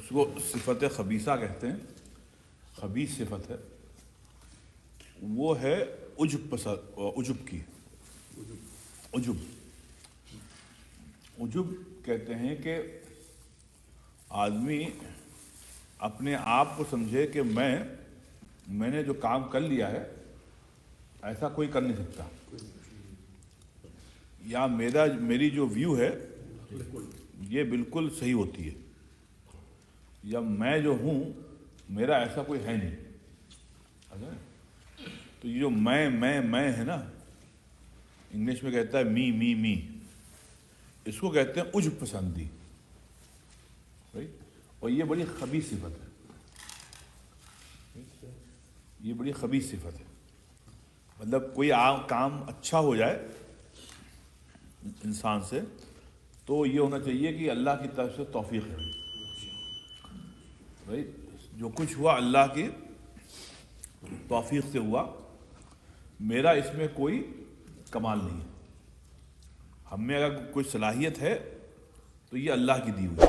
اس کو صفت خبیثہ کہتے ہیں، خبیث صفت ہے، وہ ہے عجب کی. عجب کہتے ہیں کہ آدمی اپنے آپ کو سمجھے کہ میں نے جو کام کر لیا ہے ایسا کوئی کر نہیں سکتا، یا میری جو ویو ہے یہ بالکل صحیح ہوتی ہے، یا میں جو ہوں میرا ایسا کوئی ہے نہیں. تو یہ جو میں ہے نا، انگلش میں کہتا ہے می، اس کو کہتے ہیں عجب پسندی. اور یہ بڑی خبیث صفت ہے، مطلب کوئی کام اچھا ہو جائے انسان سے تو یہ ہونا چاہیے کہ اللہ کی طرف سے توفیق ہے. بھائی جو کچھ ہوا اللہ کی توفیق سے ہوا، میرا اس میں کوئی کمال نہیں ہے. ہم میں اگر کوئی صلاحیت ہے تو یہ اللہ کی دی ہوئی.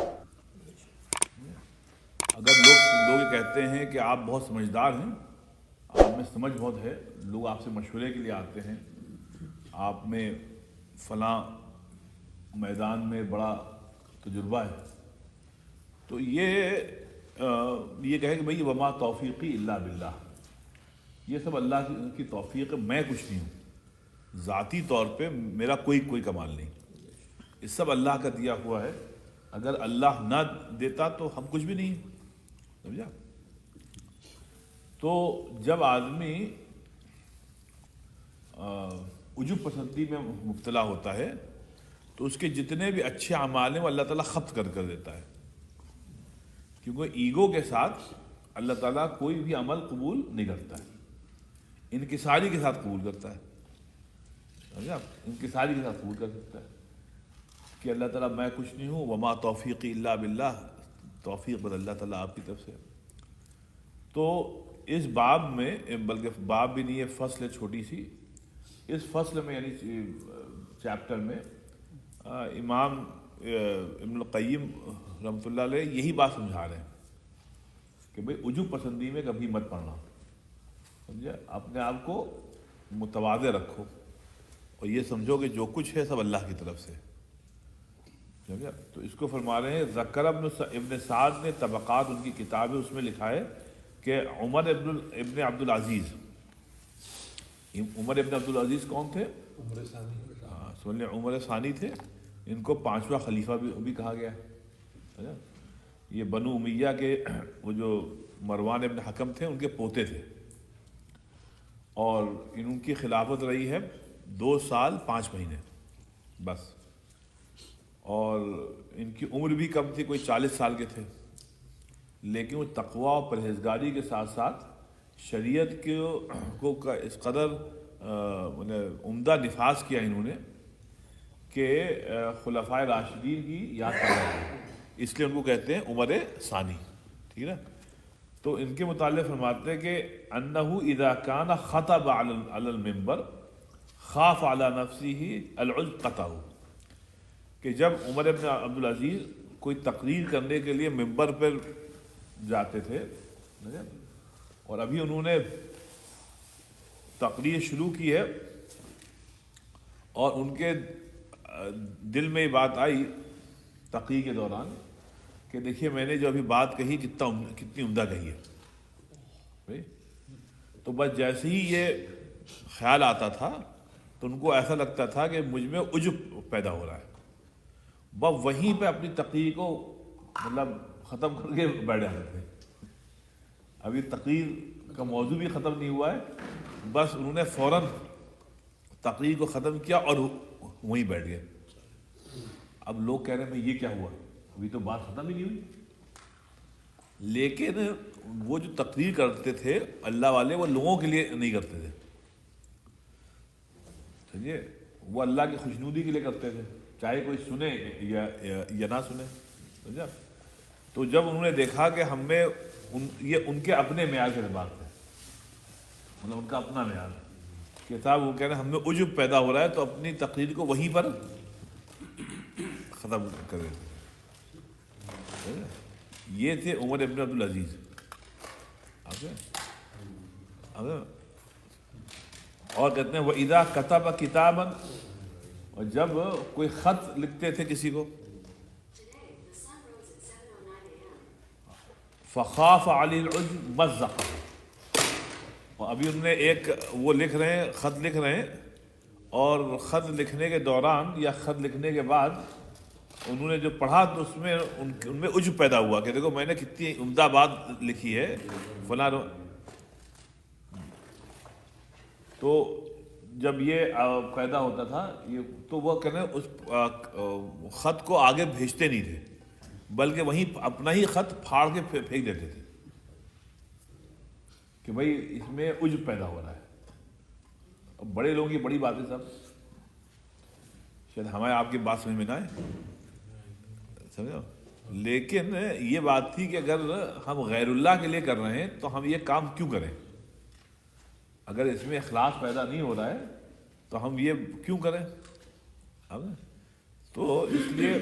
اگر لوگ یہ کہتے ہیں کہ آپ بہت سمجھدار ہیں، آپ میں سمجھ بہت ہے، لوگ آپ سے مشورے کے لیے آتے ہیں، آپ میں فلاں میدان میں بڑا تجربہ ہے، تو یہ کہے کہ بھئی وما توفیقی الا باللہ، یہ سب اللہ کی توفیق ہے، میں کچھ نہیں ہوں، ذاتی طور پہ میرا کوئی کمال نہیں، یہ سب اللہ کا دیا ہوا ہے. اگر اللہ نہ دیتا تو ہم کچھ بھی نہیں، سمجھا؟ تو جب آدمی عجب پسندی میں مبتلا ہوتا ہے تو اس کے جتنے بھی اچھے اعمال ہیں وہ اللہ تعالیٰ ختم کر دیتا ہے، کیونکہ ایگو کے ساتھ اللہ تعالیٰ کوئی بھی عمل قبول نہیں کرتا ہے، انکساری کے ساتھ قبول کرتا ہے. سمجھا؟ انکساری کے ساتھ قبول کر سکتا ہے کہ اللہ تعالیٰ میں کچھ نہیں ہوں، وما توفیقی الا باللہ، توفیق بس اللہ تعالیٰ آپ کی طرف سے. تو اس باب میں، بلکہ باب بھی نہیں ہے، فصل ہے چھوٹی سی، اس فصل میں یعنی چیپٹر میں امام ابن القیم رحمۃ اللہ علیہ یہی بات سمجھا رہے ہیں کہ بھئی عجب پسندی میں کبھی مت پڑنا، سمجھا؟ اپنے آپ کو متواضع رکھو اور یہ سمجھو کہ جو کچھ ہے سب اللہ کی طرف سے. سمجھا؟ تو اس کو فرما رہے ہیں، ذکر ابن سعد نے طبقات ان کی کتاب ہے، اس میں لکھا ہے کہ عمر ابن عبد العزیز کون تھے؟ عمر ثانی تھے. ان کو 5واں خلیفہ بھی کہا گیا. یہ بنو امیہ کے وہ جو مروان ابن حکم تھے ان کے پوتے تھے، اور ان کی خلافت رہی ہے 2 سال 5 مہینے بس، اور ان کی عمر بھی کم تھی، کوئی 40 سال کے تھے، لیکن وہ تقوی و پرہیزگاری کے ساتھ ساتھ شریعت کو اس قدر عمدہ نفاذ کیا انہوں نے کہ خلفائے راشدین کی یاد کر رہے ہیں، اس لیے ان کو کہتے ہیں عمر ثانی. ٹھیک ہے؟ تو ان کے متعلق فرماتے ہیں کہ انہ اذا کان خطب علی المنبر خاف علی نفسہ العجب قطعہ، کہ جب عمر ابن عبدالعزیز کوئی تقریر کرنے کے لیے منبر پر جاتے تھے اور ابھی انہوں نے تقریر شروع کی ہے اور ان کے دل میں یہ بات آئی تقریر کے دوران کہ دیکھیے میں نے جو ابھی بات کہی کتنی عمدہ کہی ہے، تو بس جیسے ہی یہ خیال آتا تھا تو ان کو ایسا لگتا تھا کہ مجھ میں عجب پیدا ہو رہا ہے، بس وہیں پہ اپنی تقریر کو مطلب ختم کر کے بیٹھ جاتے تھے. ابھی تقریر کا موضوع بھی ختم نہیں ہوا ہے، بس انہوں نے فوراً تقریر کو ختم کیا اور وہیں بیٹھ گئے. اب لوگ کہہ رہے ہیں یہ کیا ہوا، ابھی تو بات ختم ہی نہیں ہوئی. لیکن وہ جو تقریر کرتے تھے اللہ والے، وہ لوگوں کے لیے نہیں کرتے تھے، سمجھے؟ وہ اللہ کی خوشنودی کے لیے کرتے تھے، چاہے کوئی سنے یا نہ سنے. سمجھا؟ تو جب انہوں نے دیکھا کہ ہم میں یہ ان کے اپنے معیار کے بات ہے، مطلب ان کا اپنا معیار ہے کہ صاحب وہ کہہ رہے ہیں ہم میں عجب پیدا ہو رہا ہے، تو اپنی تقریر کو وہیں پر ختم کر دیتے. یہ تھے عمر ابن عبدالعزیز. اور کہتے ہیں وَإِذَا كَتَبَ كِتَابًا، اور جب کوئی خط لکھتے تھے کسی کو، فَخَافَ عَلِي الْعُجْبَ مَزَّقَ، اور ابھی انہوں نے ایک وہ لکھ رہے ہیں، خط لکھ رہے ہیں، اور خط لکھنے کے دوران یا خط لکھنے کے بعد انہوں نے جو پڑھا تو اس میں ان میں عجب پیدا ہوا کہ دیکھو میں نے کتنی عمدہ بات لکھی ہے فلاں. تو جب یہ پیدا ہوتا تھا یہ تو وہ کہنے اس خط کو آگے بھیجتے نہیں تھے، بلکہ وہیں اپنا ہی خط پھاڑ کے پھینک دیتے تھے کہ بھائی اس میں عجب پیدا ہو رہا ہے. اب بڑے لوگوں کی بڑی باتیں سب، شاید ہمارے آپ کی بات سمجھ میں نہ آئے، سمجھو، لیکن یہ بات تھی کہ اگر ہم غیر اللہ کے لیے کر رہے ہیں تو ہم یہ کام کیوں کریں؟ اگر اس میں اخلاص پیدا نہیں ہو رہا ہے تو ہم یہ کیوں کریں؟ تو اس لیے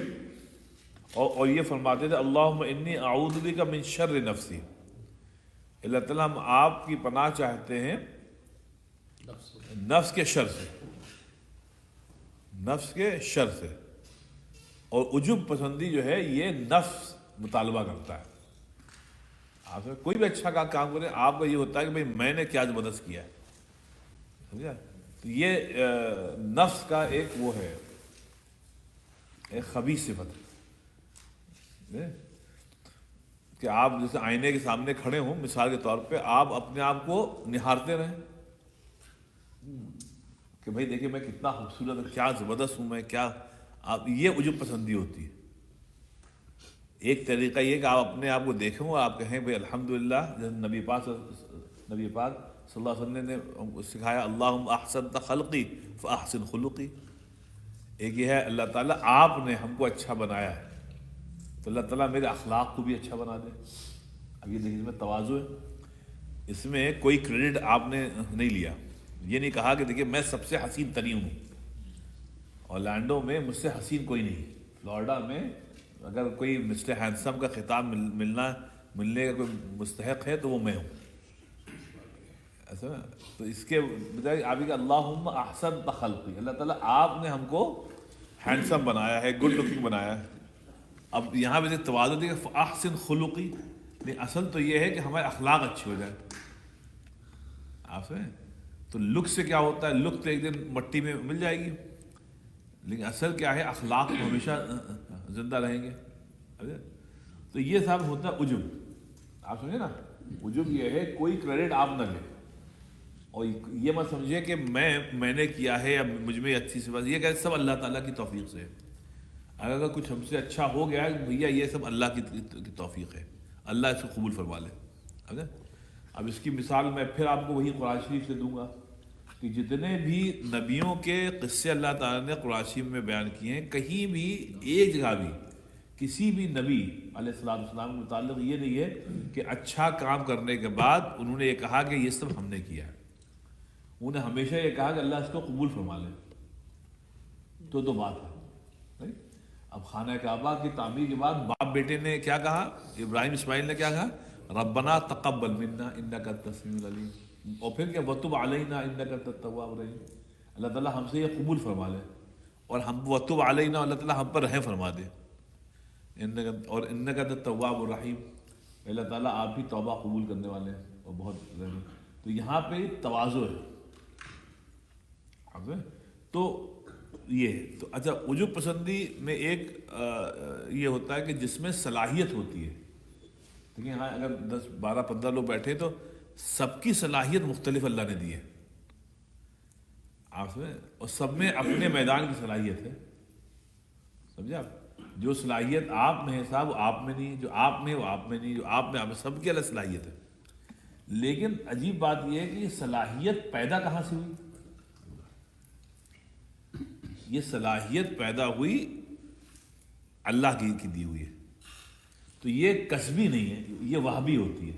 اور یہ فرماتے تھے اللہم انی اعوذ بک من شر نفسی، اللہ تعالیٰ ہم آپ کی پناہ چاہتے ہیں نفس کے شر سے، نفس کے شر سے. اور عجب پسندی جو ہے یہ نفس مطالبہ کرتا ہے. آپ کوئی بھی اچھا کام کریں آپ کا یہ ہوتا ہے کہ بھئی میں نے کیا زبردست کیا ہے، سمجھا؟ تو یہ نفس کا ایک وہ ہے، ایک خبیث صفت ہے کہ آپ جیسے آئینے کے سامنے کھڑے ہوں مثال کے طور پہ، آپ اپنے آپ کو نہارتے رہیں کہ بھئی دیکھیں میں کتنا خوبصورت ہوں، کیا زبردست ہوں میں، کیا آپ، یہ عجب پسندی ہوتی ہے. ایک طریقہ یہ کہ آپ اپنے آپ کو دیکھیں اور آپ کہیں بھئی الحمدللہ، جیسے نبی پاک صلی اللہ علیہ وسلم نے سکھایا اللہم احسنت خلقی فاحسن خلقی. ایک یہ ہے اللہ تعالیٰ آپ نے ہم کو اچھا بنایا ہے تو اللہ تعالیٰ میرے اخلاق کو بھی اچھا بنا دے. اب یہ دیکھیں اس میں تواضع ہے، اس میں کوئی کریڈٹ آپ نے نہیں لیا. یہ نہیں کہا کہ دیکھیں میں سب سے حسین ترین ہوں، اورلینڈو میں مجھ سے حسین کوئی نہیں، فلوریڈا میں اگر کوئی مسٹر ہینڈسم کا خطاب ملنے کا کوئی مستحق ہے تو وہ میں ہوں. ایسا تو اس کے بجائے آپ کہ اللہم احسنت خلقی، اللہ تعالیٰ آپ نے ہم کو ہینڈسم بنایا ہے، گڈ لکنگ بنایا ہے. اب یہاں پہ تواضع دی کہ احسن خلقی، نہیں اصل تو یہ ہے کہ ہمارے اخلاق اچھے ہو جائیں. آپ سے تو لک سے کیا ہوتا ہے، لک تو ایک دن مٹی میں مل جائے گی، لیکن اصل کیا ہے اخلاق تو ہمیشہ زندہ رہیں گے. تو یہ سب ہوتا ہے عجب. آپ سمجھے نا، عجب یہ ہے کوئی کریڈٹ آپ نہ لیں اور یہ مت سمجھے کہ میں نے کیا ہے یا مجھ میں اچھی سی بات، یہ کہ سب اللہ تعالیٰ کی توفیق سے ہے. اگر کچھ ہم سے اچھا ہو گیا ہے بھیا یہ سب اللہ کی توفیق ہے، اللہ اس کو قبول فرما لے. اب اس کی مثال میں پھر آپ کو وہی قرآن شریف سے دوں گا کہ جتنے بھی نبیوں کے قصے اللہ تعالیٰ نے قرآن شریف میں بیان کیے ہیں، کہیں بھی ایک جگہ بھی کسی بھی نبی علیہ السلام کے متعلق یہ نہیں ہے کہ اچھا کام کرنے کے بعد انہوں نے یہ کہا کہ یہ سب ہم نے کیا ہے. انہوں نے ہمیشہ یہ کہا کہ اللہ اس کو قبول فرما لے. تو بات ہے. اب خانہ کعبہ کی تعمیر کے بعد باپ بیٹے نے کیا کہا، ابراہیم اسماعیل نے کیا کہا، ربنا تقبل منا انک انت السمیع العلیم. اور پھر کیا، وتب علینا انک انت التواب الرحیم، اللہ تعالیٰ ہم سے یہ قبول فرما لے اور ہم وتب علینا، اللہ تعالیٰ ہم پر رحم فرما دے. اور انک انت التواب الرحیم، اللہ تعالیٰ آپ ہی توبہ قبول کرنے والے ہیں اور بہت رحیم. تو یہاں پہ تواضع ہے. تو یہ تو اچھا عجب پسندی میں ایک یہ ہوتا ہے کہ جس میں صلاحیت ہوتی ہے. دیکھیں یہاں اگر 10 12 15 لوگ بیٹھے تو سب کی صلاحیت مختلف اللہ نے دی ہے آپ میں، اور سب میں اپنے میدان کی صلاحیت ہے. سمجھے آپ، جو صلاحیت آپ میں ہے صاحب وہ آپ میں نہیں، جو آپ میں وہ آپ میں نہیں، جو آپ میں سب کی الگ صلاحیت ہے. لیکن عجیب بات یہ ہے کہ یہ صلاحیت پیدا کہاں سے ہوئی؟ یہ صلاحیت پیدا ہوئی اللہ کی دی ہوئی ہے. تو یہ کسبی نہیں ہے، یہ وہابی ہوتی ہے.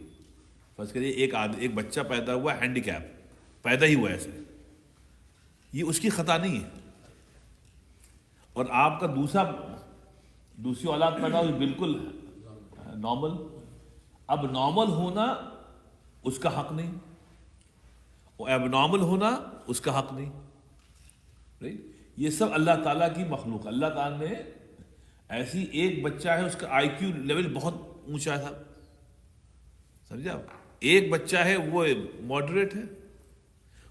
فرض کریے ایک بچہ پیدا ہوا ہینڈی کیپ، پیدا ہی ہوا ایسے، یہ اس کی خطا نہیں ہے. اور آپ کا دوسری اولاد پیدا ہوئی بالکل نارمل. اب نارمل ہونا اس کا حق نہیں اور اب نارمل ہونا اس کا حق نہیں. یہ سب اللہ تعالیٰ کی مخلوق. اللہ تعالیٰ نے ایسی ایک بچہ ہے اس کا آئی کیو لیول بہت اونچا تھا, سمجھے آپ. ایک بچہ ہے وہ ماڈریٹ ہے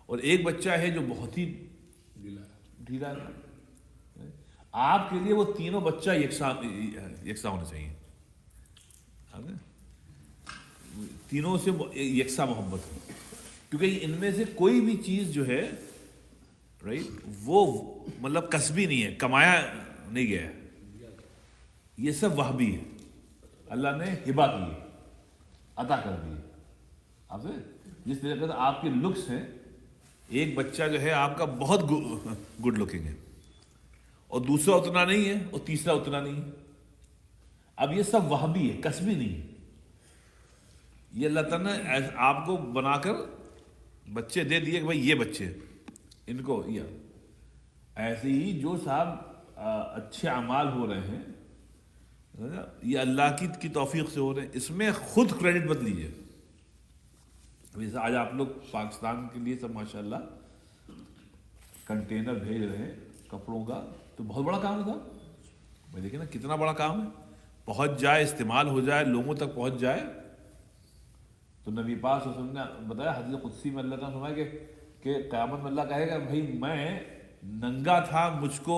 اور ایک بچہ ہے جو بہت ہی ڈھیلا ہے. آپ کے لیے وہ تینوں بچہ یکساں ہونا چاہیے, تینوں سے یکساں محبت ہو, کیونکہ ان میں سے کوئی بھی چیز جو ہے وہ مطلب کسبی نہیں ہے, کمایا نہیں گیا ہے. یہ سب وہبی ہے, اللہ نے ہبہ کی, عطا کر دی. آپ سے جس طریقے سے آپ کے لکس ہیں, ایک بچہ جو ہے آپ کا بہت گڈ لکنگ ہے اور دوسرا اتنا نہیں ہے اور تیسرا اتنا نہیں ہے. اب یہ سب وہبی ہے, کسبی نہیں ہے. یہ اللہ تعالیٰ نے آپ کو بنا کر بچے دے دیے کہ بھائی یہ بچے ان کو ایسے ہی جو صاحب اچھے اعمال ہو رہے ہیں یہ اللہ کی توفیق سے ہو رہے ہیں. اس میں خود کریڈٹ مت لیجیے. جیسے آج آپ لوگ پاکستان کے لیے سب ماشاءاللہ کنٹینر بھیج رہے ہیں کپڑوں کا, تو بہت بڑا کام ہے صاحب. بھائی دیکھیں نا کتنا بڑا کام ہے, پہنچ جائے, استعمال ہو جائے, لوگوں تک پہنچ جائے. تو نبی پاک صلی اللہ علیہ وسلم نے بتایا حدیث قدسی میں اللہ تعالیٰ نے فرمایا کہ قیامت میں اللہ کہے گا بھائی میں ننگا تھا, مجھ کو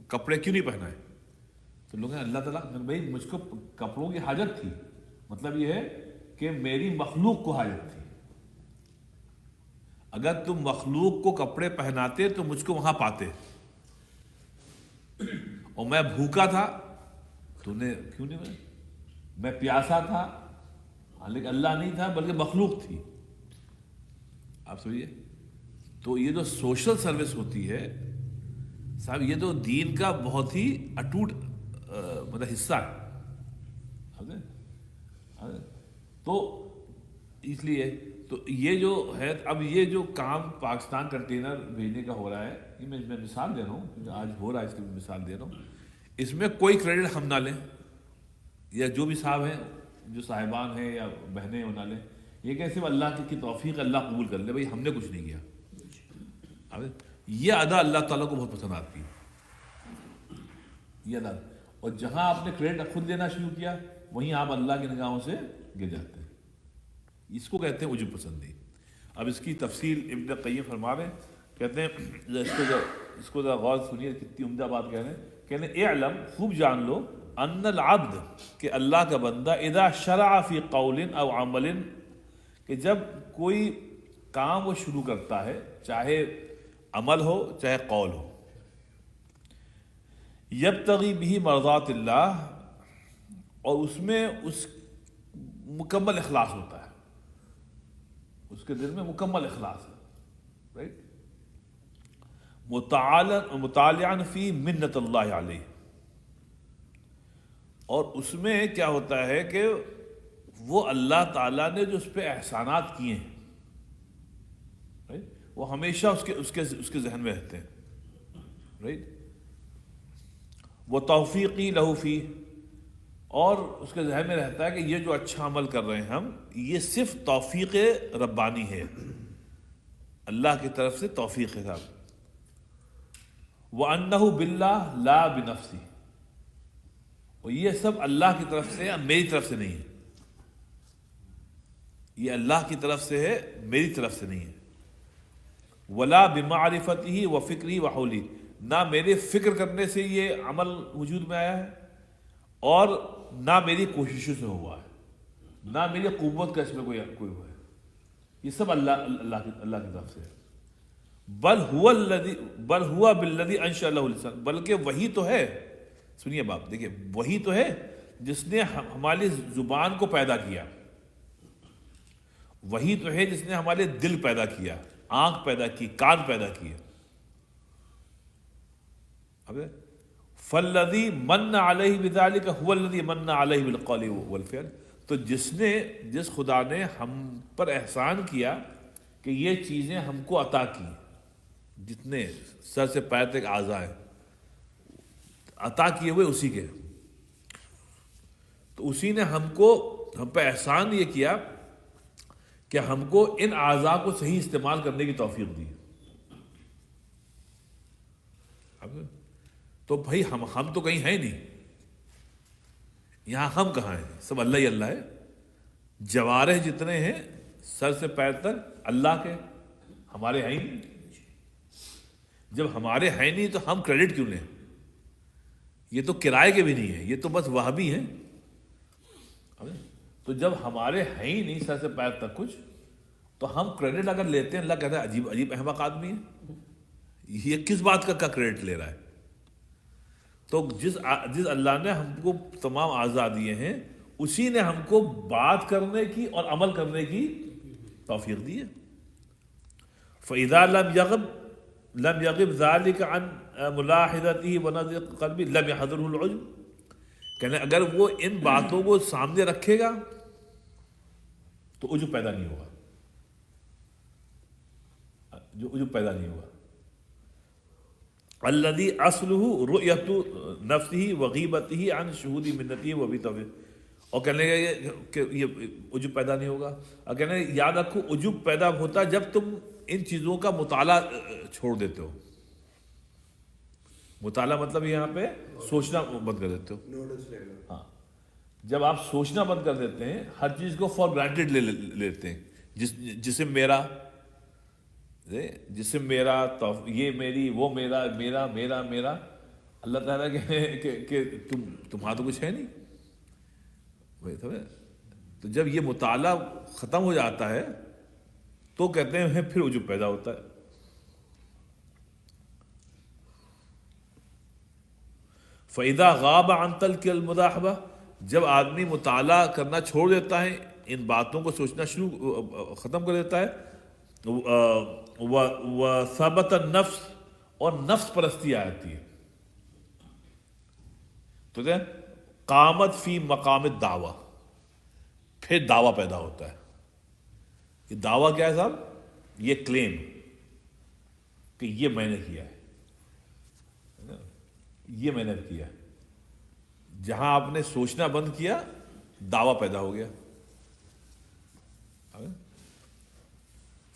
کپڑے کیوں نہیں پہنائے. تو لوگ ہیں اللہ تعالیٰ بھائی مجھ کو کپڑوں کی حاجت تھی, مطلب یہ ہے کہ میری مخلوق کو حاجت تھی. اگر تم مخلوق کو کپڑے پہناتے تو مجھ کو وہاں پاتے, اور میں بھوکا تھا تو نے کیوں نہیں, میں پیاسا تھا لیکن اللہ نہیں تھا بلکہ مخلوق تھی. آپ سمجھیے. تو یہ جو سوشل سروس ہوتی ہے صاحب, یہ تو دین کا بہت ہی اٹوٹ مطلب حصہ ہے. تو اس لیے تو یہ جو ہے, اب یہ جو کام پاکستان کنٹینر بھیجنے کا ہو رہا ہے, یہ میں مثال دے رہا ہوں کیونکہ آج ہو رہا ہے, اس کی مثال دے رہا ہوں. اس میں کوئی کریڈٹ ہم نہ لیں, یا جو بھی صاحب ہیں, جو صاحبان ہیں یا بہنیں وہ نہ لیں. یہ کہ صرف اللہ کی توفیق, اللہ قبول کر لے, بھائی ہم نے کچھ نہیں کیا. یہ ادا اللہ تعالیٰ کو بہت پسند آتی ہے, یہ ادا. اور جہاں آپ نے کریڈٹ خود لینا شروع کیا وہیں آپ اللہ کی نگاہوں سے گر جاتے ہیں. اس کو کہتے ہیں عجب پسندی. اب اس کی تفصیل ابن قیم فرما رہے ہیں, کہتے ہیں اس کو ذرا غور سنیے, کتنی عمدہ بات کہہ رہے ہیں. کہتے ہیں اعلم, خوب جان لو, ان العبد, کہ اللہ کا بندہ, اذا شرع فی قول او عمل, کہ جب کوئی کام وہ شروع کرتا ہے, چاہے عمل ہو چاہے قول ہو, یبتغی بہ مرضات اللہ, اور اس میں اس مکمل اخلاص ہوتا ہے, اس کے دل میں مکمل اخلاص ہے, رائٹ. مطالعاً فی منت اللہ علیہ, اور اس میں کیا ہوتا ہے کہ وہ اللہ تعالیٰ نے جو اس پہ احسانات کیے ہیں وہ ہمیشہ اس کے ذہن میں رہتے ہیں, رائٹ. وہ توفیقی لہو فی, اور اس کے ذہن میں رہتا ہے کہ یہ جو اچھا عمل کر رہے ہیں ہم, یہ صرف توفیق ربانی ہے, اللہ کی طرف سے توفیق ہے صاحب. وَأَنَّهُ بِاللَّهِ لَا بِنَفْسِهِ, اور یہ سب اللہ کی طرف سے, میری طرف سے نہیں ہے. یہ اللہ کی طرف سے ہے, میری طرف سے نہیں ہے. وَلَا بِمَعْرِفَتِهِ وَفِكْرِهِ وَحَوْلِهِ, نہ میرے فکر کرنے سے یہ عمل وجود میں آیا ہے, اور نہ میری کوششوں سے ہوا ہے, نہ میری قوت کا اس میں کوئی ہوا ہے. یہ سب اللہ کی طرف سے ہے. بل ہوا بالذی انشأ له اللسان, بلکہ وہی تو ہے, سنیے باپ, دیکھیے وہی تو ہے جس نے ہماری زبان کو پیدا کیا, وہی تو ہے جس نے ہمارے دل پیدا کیا, آنکھ پیدا کی, کان پیدا کیے. فالذی من علیہ بذلک هو الذی من علیہ بالقول والفعل, تو جس خدا نے ہم پر احسان کیا کہ یہ چیزیں ہم کو عطا کی, جتنے سر سے پیر تک اعضاء ہیں عطا کیے ہوئے اسی کے, تو اسی نے ہم پہ احسان یہ کیا کہ ہم کو ان اعضاء کو صحیح استعمال کرنے کی توفیق دی. تو بھائی ہم تو کہیں ہیں نہیں, یہاں ہم کہاں ہیں؟ سب اللہ ہی اللہ ہے. جوارح جتنے ہیں سر سے پیر تک اللہ کے, ہمارے ہیں ہی نہیں. جب ہمارے ہیں نہیں تو ہم کریڈٹ کیوں لیں؟ یہ تو کرائے کے بھی نہیں ہیں, یہ تو بس وہابی ہیں. تو جب ہمارے ہیں ہی نہیں سر سے پیر تک کچھ, تو ہم کریڈٹ اگر لیتے ہیں, اللہ کہتا ہے عجیب عجیب احمق آدمی ہے, یہ کس بات کا کریڈٹ لے رہا ہے؟ تو جس اللہ نے ہم کو تمام اعضاء دیے ہیں, اسی نے ہم کو بات کرنے کی اور عمل کرنے کی توفیق دی ہے. فَإِذَا لَمْ يَغِبْ ذَلِكَ عَنْ مُلَاحِظَتِهِ وَنَظْرِ قَلْبِهِ لَمْ يَحْضُرْهُ الْعُجْبُ. کہنے اگر وہ ان باتوں کو سامنے رکھے گا تو عجب پیدا نہیں ہوگا, جو عجب پیدا نہیں ہوگا. الذي اصله رؤية نفسه وغيبته عن شهود منته وبتوفيق. اور کہنے لگے کہ یہ عجب پیدا نہیں ہوگا, اور کہنے یاد رکھو عجب پیدا ہوتا جب تم ان چیزوں کا مطالعہ چھوڑ دیتے ہو. مطالعہ مطلب یہاں پہ سوچنا بند کر دیتے ہو. ہاں, جب آپ سوچنا بند کر دیتے ہیں, ہر چیز کو فار گرانٹیڈ لے لیتے ہیں, جسم میرا, یہ میری, وہ میرا, میرا میرا میرا. اللہ تعالیٰ کہ تمہارا تو کچھ ہے نہیں. تو جب یہ مطالعہ ختم ہو جاتا ہے تو کہتے ہیں پھر عجب پیدا ہوتا ہے. فَإِذَا غَابَ عَنْ تَلْكِ الْمُدَاحَبَةِ. جب آدمی مطالعہ کرنا چھوڑ دیتا ہے, ان باتوں کو سوچنا ختم کر دیتا ہے, وَثَبَتَ النَّفْسِ, اور نفس پرستی آتی ہے, تو قامت فی مقام الدعویٰ, پھر دعویٰ پیدا ہوتا ہے. یہ دعویٰ کیا ہے صاحب؟ یہ کلیم کہ یہ میں نے کیا ہے, یہ میں نے کیا ہے. جہاں آپ نے سوچنا بند کیا دعویٰ پیدا ہو گیا.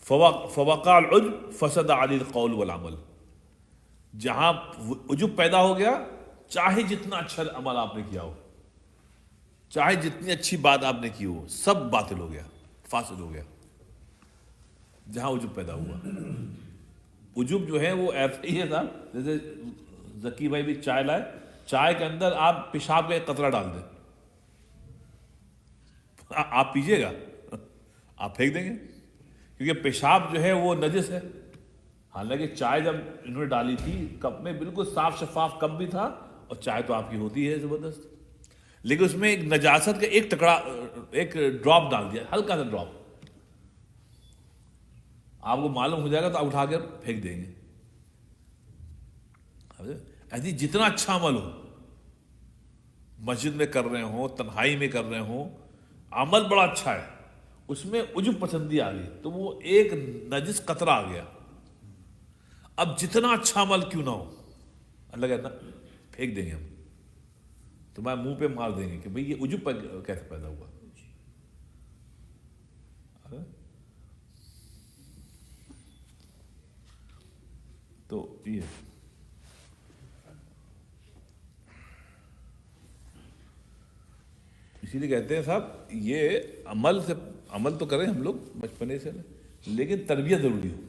فوقع العجب فسد علی القول والعمل. جہاں عجب پیدا ہو گیا, چاہے جتنا اچھا عمل آپ نے کیا ہو, چاہے جتنی اچھی بات آپ نے کی ہو, سب باطل ہو گیا, فاسد ہو گیا. جہاں عجب پیدا ہوا. عجب جو ہے وہ ایسا ہی ہے صاحب, جیسے ذکی بھائی بھی چائے لائے, چائے کے اندر آپ پیشاب کا ایک قطرہ ڈال دیں, آپ پیجیے گا؟ آپ پھینک دیں گے, کیونکہ پیشاب جو ہے وہ نجس ہے. حالانکہ چائے جب انہوں نے ڈالی تھی کپ میں, بالکل صاف شفاف کپ بھی تھا, اور چائے تو آپ کی ہوتی ہے زبردست, لیکن اس میں ایک نجاست کا ایک ٹکڑا, ایک ڈراپ ڈال دیا, ہلکا سا ڈراپ. آپ کو معلوم ہو جائے گا تو آپ اٹھا کر پھینک دیں گے. ایسی جتنا اچھا عمل ہو, مسجد میں کر رہے ہوں, تنہائی میں کر رہے ہوں, عمل بڑا اچھا ہے, اس میں عجب پسندی آ گئی تو وہ ایک نجس قطرہ آ گیا. اب جتنا اچھا عمل کیوں نہ ہو, اللہ کہتا پھینک دیں گے ہم, تمہارے منہ پہ مار دیں گے کہ بھئی یہ عجب کیسے پیدا ہوا. تو یہ اسی لیے کہتے ہیں صاحب یہ عمل تو کریں ہم لوگ بچپنے سے, لیکن تربیت ضروری ہو,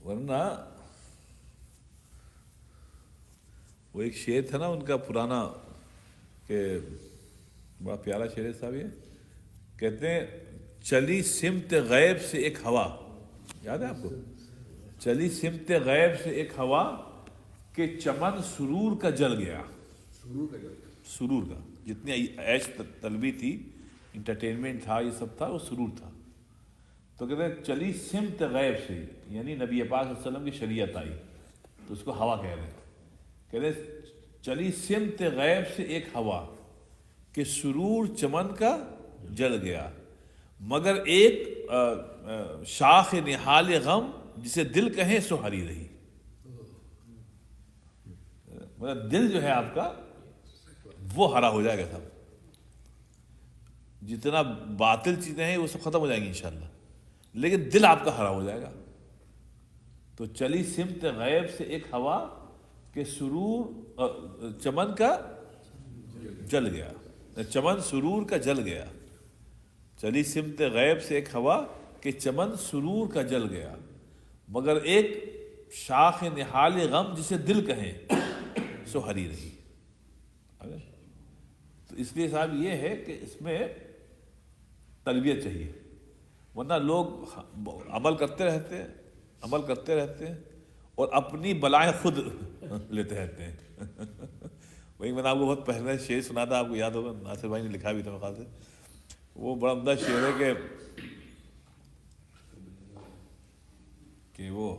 ورنہ وہ ایک شعر تھا نا ان کا پرانا, کہ بڑا پیارا شعر ہے صاحب, یہ کہتے ہیں چلی سمت غیب سے ایک ہوا, یاد ہے آپ کو؟ چلی سمت غیب سے ایک ہوا کہ چمن سرور کا جل گیا. سرور کا جتنی عیش طلبی تھی, انٹرٹینمنٹ تھا, یہ سب تھا, وہ سرور تھا. تو کہتے ہیں چلی سمت غیب سے, یعنی نبی پاک صلی اللہ علیہ وسلم کی شریعت آئی تو اس کو ہوا کہہ رہے ہیں. کہتے ہیں چلی سمت غیب سے ایک ہوا کہ سرور چمن کا جل گیا, مگر ایک شاخ نہال غم جسے دل کہیں سو ہری رہی. مطلب دل جو ہے آپ کا وہ ہرا ہو جائے گا صاحب. جتنا باطل چیزیں ہیں وہ سب ختم ہو جائیں گی انشاءاللہ, لیکن دل آپ کا ہرا ہو جائے گا. تو چلی سمت غیب سے ایک ہوا کہ سرور چمن کا جل گیا, چمن سرور کا جل گیا. چلی سمت غیب سے ایک ہوا کہ چمن سرور کا جل گیا, مگر ایک شاخ نہال غم جسے دل کہیں سو ہری رہی. تو اس لیے صاحب یہ ہے کہ اس میں تربیت چاہیے, ورنہ لوگ عمل کرتے رہتے ہیں اور اپنی بلائیں خود لیتے رہتے ہیں. وہی میں نے آپ کو بہت پہلے شعر سنا تھا, آپ کو یاد ہوگا, ناصر بھائی نے لکھا بھی تھا مقال سے. وہ بڑا عمدہ شعر ہے کہ وہ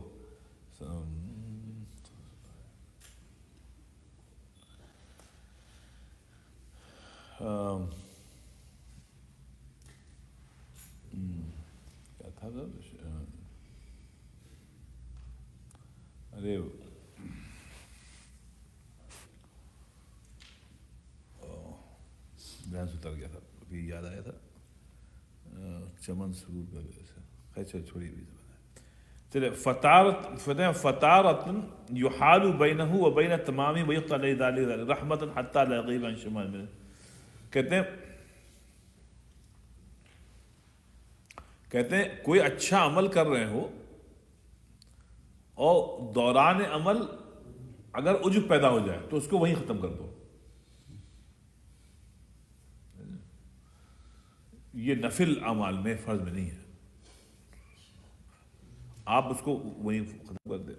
کیا تھا, ارے ذہن سے اتر گیا تھا, ابھی یاد آیا تھا. چمن سرور کا خیر چل چھوڑی ہوئی چلے. فطارت یحال بینہ و بین تمامی ویقتل رحمت حتی لا یغیب عن شمال میں. کہتے ہیں کوئی اچھا عمل کر رہے ہو اور دوران عمل اگر عجب پیدا ہو جائے تو اس کو وہیں ختم کر دو. یہ نفل اعمال میں, فرض میں نہیں ہے, آپ اس کو وہیں ختم کر دیں.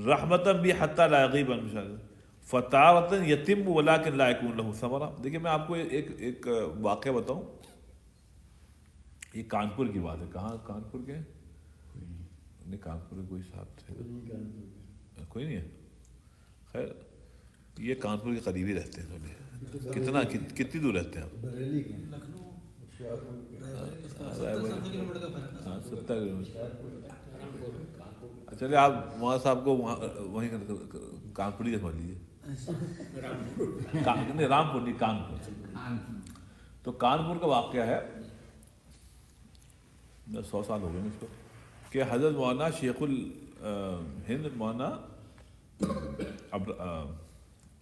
رحمتاً بھی حتی لا یغیب عن شمال فتارۃ یتم ولکن لا یکون لہ ثمرہ. دیکھیے میں آپ کو ایک واقعہ بتاؤں, یہ کانپور کی بات ہے. کہاں کانپور کے نہیں, کانپور کے کوئی صاحب تھے, کوئی نہیں ہے, خیر یہ کانپور کے قریب ہی رہتے ہیں. کتنی دور رہتے ہیں آپ؟ 70 کلو. چلے آپ وہاں صاحب کو وہیں کانپور ہی سمجھ لیجیے. نہیں رامپور نہیں, کانپور. تو کانپور کا واقعہ ہے, 100 سال ہو گئے مجھ کو, کہ حضرت مولانا شیخ الہند مولانا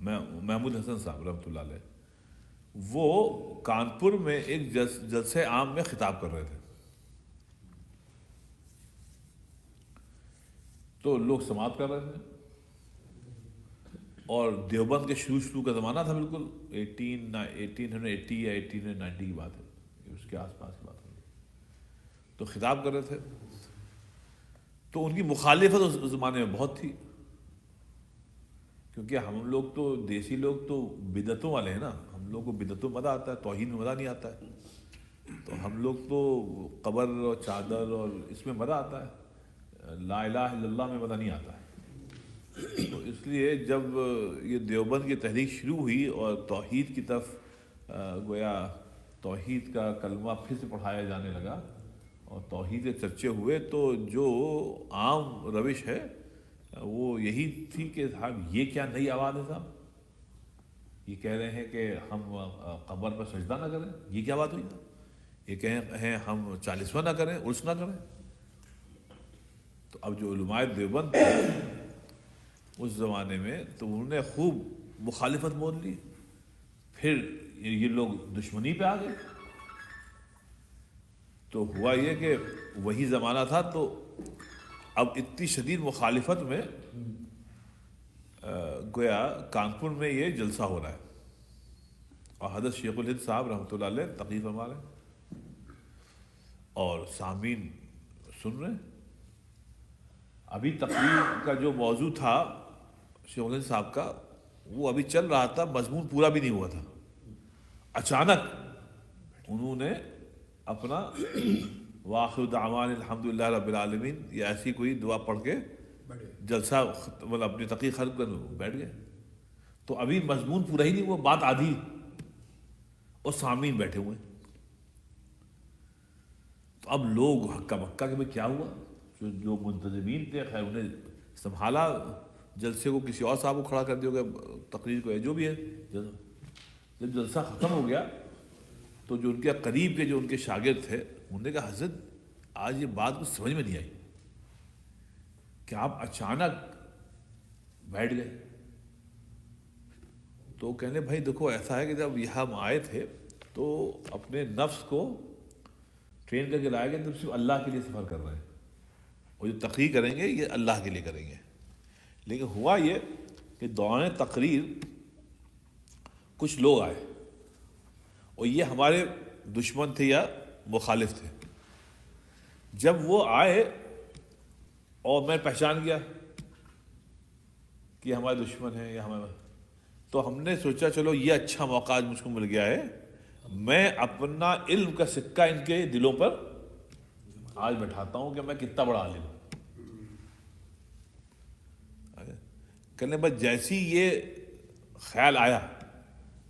محمود حسن صاحب رحمۃ اللہ علیہ, وہ کانپور میں ایک جلسے عام میں خطاب کر رہے تھے. تو لوگ سماعت کر رہے تھے, اور دیوبند کے شروع کا زمانہ تھا, بالکل 1880 یا 1890 کی بات ہے, اس کے آس پاس کی بات ہے. تو خطاب کر رہے تھے, تو ان کی مخالفت اس زمانے میں بہت تھی, کیونکہ ہم لوگ تو دیسی لوگ تو بدعتوں والے ہیں نا, ہم لوگ کو بدعتوں میں مزہ آتا ہے, توحید میں مزہ نہیں آتا ہے. تو ہم لوگ تو قبر اور چادر اور اس میں مزہ آتا ہے, لا الہ الا اللہ میں مزہ نہیں آتا ہے. تو اس لیے جب یہ دیوبند کی تحریک شروع ہوئی اور توحید کی طرف گویا توحید کا کلمہ پھر سے پڑھایا جانے لگا اور توحید کے چرچے ہوئے, تو جو عام روش ہے وہ یہی تھی کہ صاحب یہ کیا نئی آواز ہے صاحب, یہ کہہ رہے ہیں کہ ہم قبر پر سجدہ نہ کریں, یہ کیا بات ہوئی؟ یہ کہیں ہیں ہم 40واں نہ کریں, عرس نہ کریں. تو اب جو علماء دیوبند تھے اس زمانے میں, تو انہوں نے خوب مخالفت مول لی. پھر یہ لوگ دشمنی پہ آ گئے. تو ہوا یہ کہ وہی زمانہ تھا, تو اب اتنی شدید مخالفت میں گویا کانپور میں یہ جلسہ ہو رہا ہے, اور حضرت شیخ الہند صاحب رحمۃ اللہ علیہ تقریر فرما رہے ہیں, اور سامعین سن رہے ہیں. ابھی تقریر کا جو موضوع تھا شیخ الہند صاحب کا, وہ ابھی چل رہا تھا, مضمون پورا بھی نہیں ہوا تھا. اچانک انہوں نے اپنا وآخر دعوانا الحمدللہ رب العالمین یہ ایسی کوئی دعا پڑھ کے جلسہ مطلب اپنی تقریر ختم کر بیٹھ گئے. تو ابھی مضمون پورا ہی نہیں ہوا, بات آدھی, اور سامعین بیٹھے ہوئے. تو اب لوگ ہکا بکا کہ بھائی کیا ہوا. جو منتظمین تھے خیر انہیں سنبھالا, جلسے کو کسی اور صاحب کو کھڑا کر دیا ہوگا، تقریر کو ہے جو بھی ہے. جب جلسہ ختم ہو گیا تو جو ان کے قریب کے جو ان کے شاگرد تھے انہوں نے کہا حضرت آج یہ بات کچھ سمجھ میں نہیں آئی کہ آپ اچانک بیٹھ گئے. تو کہنے بھائی دیکھو ایسا ہے کہ جب یہاں ہم آئے تھے تو اپنے نفس کو ٹرین کر کے لائے گئے تو صرف اللہ کے لیے سفر کر رہے ہیں، اور جو تقریر کریں گے یہ اللہ کے لیے کریں گے. لیکن ہوا یہ کہ دوران تقریر کچھ لوگ آئے اور یہ ہمارے دشمن تھے یا مخالف تھے. جب وہ آئے اور میں پہچان گیا کہ ہمارے دشمن ہیں یا ہمارے، تو ہم نے سوچا چلو یہ اچھا موقع آج مجھ کو مل گیا ہے، میں اپنا علم کا سکہ ان کے دلوں پر آج بٹھاتا ہوں کہ میں کتنا بڑا عالم ہوں. کہنے بس جیسی یہ خیال آیا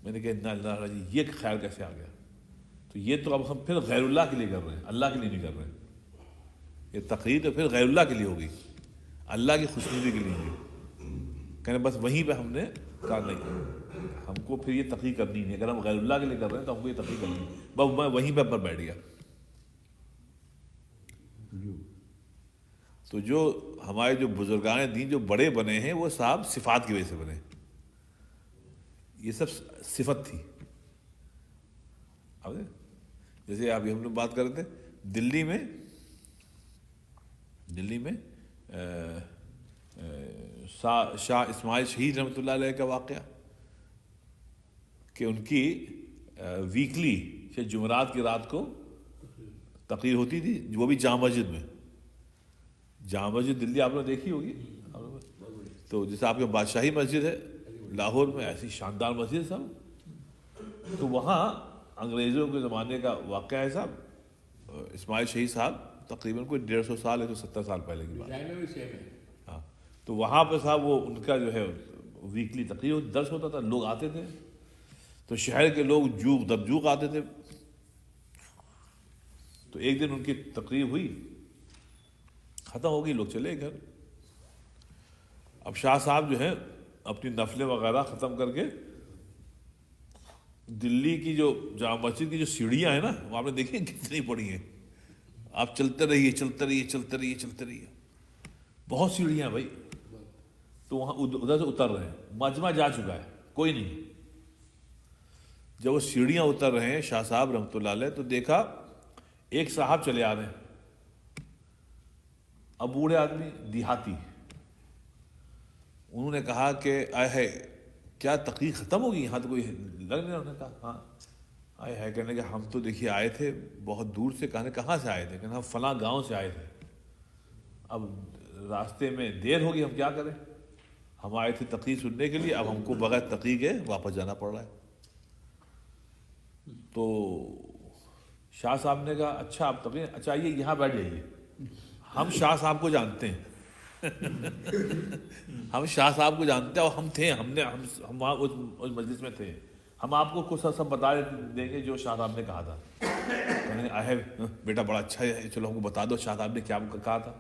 میں نے کہا اللہ جی یہ خیال کیسے آ گیا؟ تو یہ تو اب ہم پھر غیر اللہ کے لیے کر رہے ہیں، اللہ کے لیے نہیں کر رہے. یہ تقریر تو پھر غیر اللہ کے لیے ہوگی، اللہ کی خوشنودی کے لیے ہوگی. کہنے بس وہیں پہ ہم نے کہا نہیں ہم کو پھر یہ تقریر کرنی نہیں، اگر ہم غیر اللہ کے لیے کر رہے ہیں تو ہم کو یہ تقریر کرنی ہے. بس میں وہیں پہ بیٹھ گیا. تو جو ہمارے جو بزرگان دین جو بڑے بنے ہیں وہ صاحب صفات کی وجہ سے بنے، یہ سب صفت تھی. جیسے ابھی ہم لوگ بات کر رہے تھے دلی میں شاہ اسماعیل شہید رحمۃ اللہ علیہ کا واقعہ کہ ان کی ویکلی جمعرات کی رات کو تقریر ہوتی تھی، وہ بھی جامع مسجد میں. جامع مسجد دلی آپ نے دیکھی ہوگی، تو جیسے آپ کے بادشاہی مسجد ہے لاہور میں، ایسی شاندار مسجد صاحب. تو وہاں انگریزوں کے زمانے کا واقعہ ہے صاحب. اسماعیل شہید صاحب تقریباً کوئی 150 سال ہے تو 70 سال پہلے کی بات. ہاں تو وہاں پہ صاحب وہ ان کا جو ہے ویکلی تقریر درس ہوتا تھا، لوگ آتے تھے تو شہر کے لوگ جوق در جوق آتے تھے. تو ایک دن ان کی تقریر ہوئی، ختم ہو گئی، لوگ چلے گھر. اب شاہ صاحب جو ہے اپنی نفلیں وغیرہ ختم کر کے دلی کی جو جامع مسجد کی جو سیڑھیاں ہیں نا وہ آپ نے دیکھی کتنی پڑی ہیں، آپ چلتے رہیے، بہت سیڑھیاں بھائی. تو وہاں ادھر سے اتر رہے ہیں، مجمع جا چکا ہے کوئی نہیں. جب وہ سیڑھیاں اتر رہے ہیں شاہ صاحب رحمۃ اللہ علیہ تو دیکھا ایک صاحب چلے آ رہے ہیں، اب بوڑھے آدمی دیہاتی. انہوں نے کہا کہ آئے ہے کیا تقریر ختم ہوگی یہاں تو کوئی لگ نہیں. انہوں نے کہا ہاں آئے ہے. کہنے کہ ہم تو دیکھیے آئے تھے بہت دور سے. کہنے کہاں سے آئے تھے؟ کہنا ہم فلاں گاؤں سے آئے تھے، اب راستے میں دیر ہوگی ہم کیا کریں، ہم آئے تھے تقریر سننے کے لیے، اب ہم کو بغیر تقریر کے واپس جانا پڑ رہا ہے. تو شاہ صاحب نے کہا اچھا آپ تقریر، اچھا آئیے یہاں بیٹھ جائیے، ہم شاہ صاحب کو جانتے ہیں ہم شاہ صاحب کو جانتے ہیں اور ہم تھے، ہم وہاں اس مجلس میں تھے، ہم آپ کو کچھ سب بتا دیں گے جو شاہ صاحب نے کہا تھا. کہنے آئے بیٹا بڑا اچھا ہے، چلو ہم کو بتا دو شاہ صاحب نے کیا کہا تھا.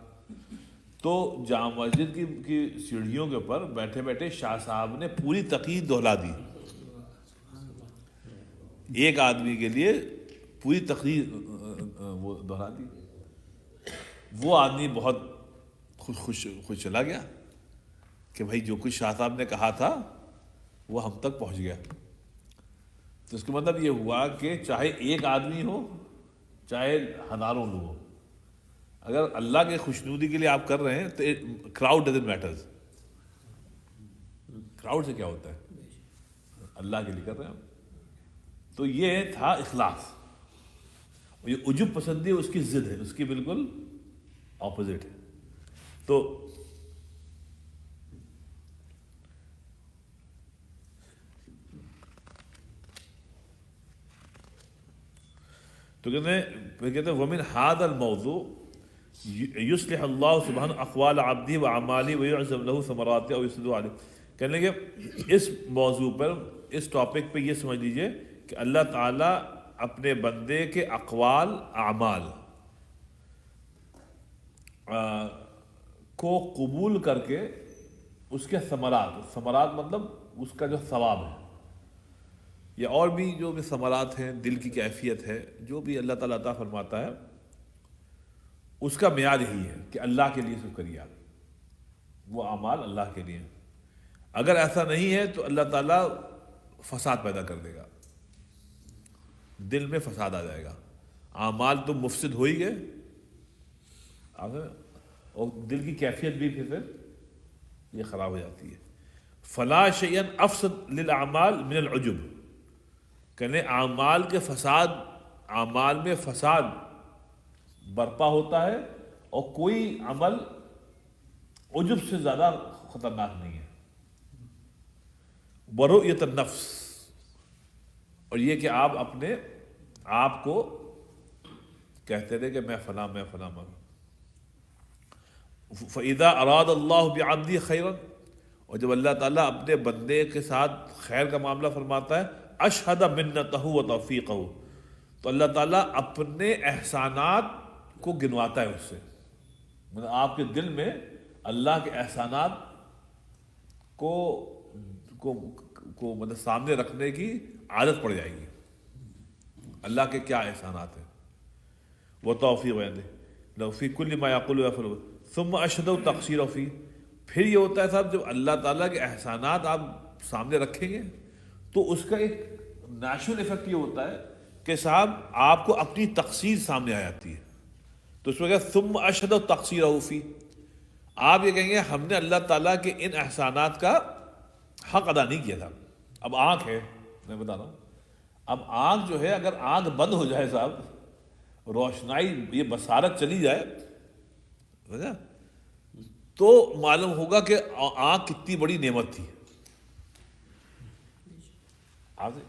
تو جامع مسجد کی سیڑھیوں کے اوپر بیٹھے بیٹھے شاہ صاحب نے پوری تقریر دہلا دی. ایک آدمی کے لیے پوری تقریر وہ دہرا دی. وہ آدمی بہت خوش چلا گیا کہ بھائی جو کچھ شاہ صاحب نے کہا تھا وہ ہم تک پہنچ گیا. تو اس کا مطلب یہ ہوا کہ چاہے ایک آدمی ہو چاہے ہزاروں لوگ ہو، اگر اللہ کے خوشنودی کے لیے آپ کر رہے ہیں تو کراؤڈ ڈزنٹ میٹرز. کراؤڈ سے کیا ہوتا ہے، اللہ کے لیے کر رہے ہیں. تو یہ تھا اخلاص. یہ عجب پسندی اس کی ضد ہے، اس کی بالکل اپوزٹ ہے. تو کہتے ہیں ومن هذا الموضوع یصلح اللہ سبحانہ اقوال عبدہ واعمالہ ویعظم له ثمراته او یسد علیہ. کہنے لگے اس موضوع پر، اس ٹاپک پہ یہ سمجھ لیجئے کہ اللہ تعالیٰ اپنے بندے کے اقوال اعمال کو قبول کر کے اس کے ثمرات مطلب اس کا جو ثواب ہے، یا اور بھی جو بھی ثمرات ہیں، دل کی کیفیت ہے، جو بھی اللہ تعالیٰ عطا فرماتا ہے، اس کا معیار یہی ہے کہ اللہ کے لیے سب کریے آپ، وہ اعمال اللہ کے لیے۔ اگر ایسا نہیں ہے تو اللہ تعالیٰ فساد پیدا کر دے گا، دل میں فساد آ جائے گا، اعمال تو مفسد ہو ہی گئے، اور دل کی کیفیت بھی پھر یہ خراب ہو جاتی ہے۔ فلا شیئا افسد للاعمال من العجب، کہنے اعمال کے فساد، اعمال میں فساد برپا ہوتا ہے، اور کوئی عمل عجب سے زیادہ خطرناک نہیں ہے۔ برؤیت النفس، اور یہ کہ آپ اپنے آپ کو کہتے رہے کہ میں فلاں میں فلاں میں۔ فَإِذَا أَرَادَ اللَّهُ بِعَبْدِهِ خَيْرًا، اور جب اللہ تعالیٰ اپنے بندے کے ساتھ خیر کا معاملہ فرماتا ہے، أَشْهَدَ مِنَّتَهُ وَتَوْفِيقَهُ، تو اللہ تعالیٰ اپنے احسانات کو گنواتا ہے اس سے، مطلب آپ کے دل میں اللہ کے احسانات کو مطلب سامنے رکھنے کی عادت پڑ جائے گی، اللہ کے کیا احسانات ہیں۔ وَتَوْفِيقَ لَهُ فِي كُلِّ مَا يَقُولُ وَيَفْعَلُ ثُمَّ أَشْهَدَهُ تَقْصِيرَهُ فِيهِ، پھر یہ ہوتا ہے صاحب جب اللہ تعالیٰ کے احسانات آپ سامنے رکھیں گے تو اس کا ایک نیچرل افیکٹ یہ ہوتا ہے کہ صاحب آپ کو اپنی تقصیر سامنے آ جاتی ہے، تو اس میں کہا ثُمَّ أَشْهَدَهُ تَقْصِيرَهُ فِيهِ، آپ یہ کہیں گے ہم نے اللہ تعالیٰ کے ان احسانات کا حق ادا نہیں کیا تھا۔ اب آنکھ ہے، میں بتا رہا ہوں، اب آنکھ جو ہے اگر آنکھ بند ہو جائے صاحب، روشنائی یہ بصارت چلی جائے تو معلوم ہوگا کہ آنکھ کتنی بڑی نعمت تھی،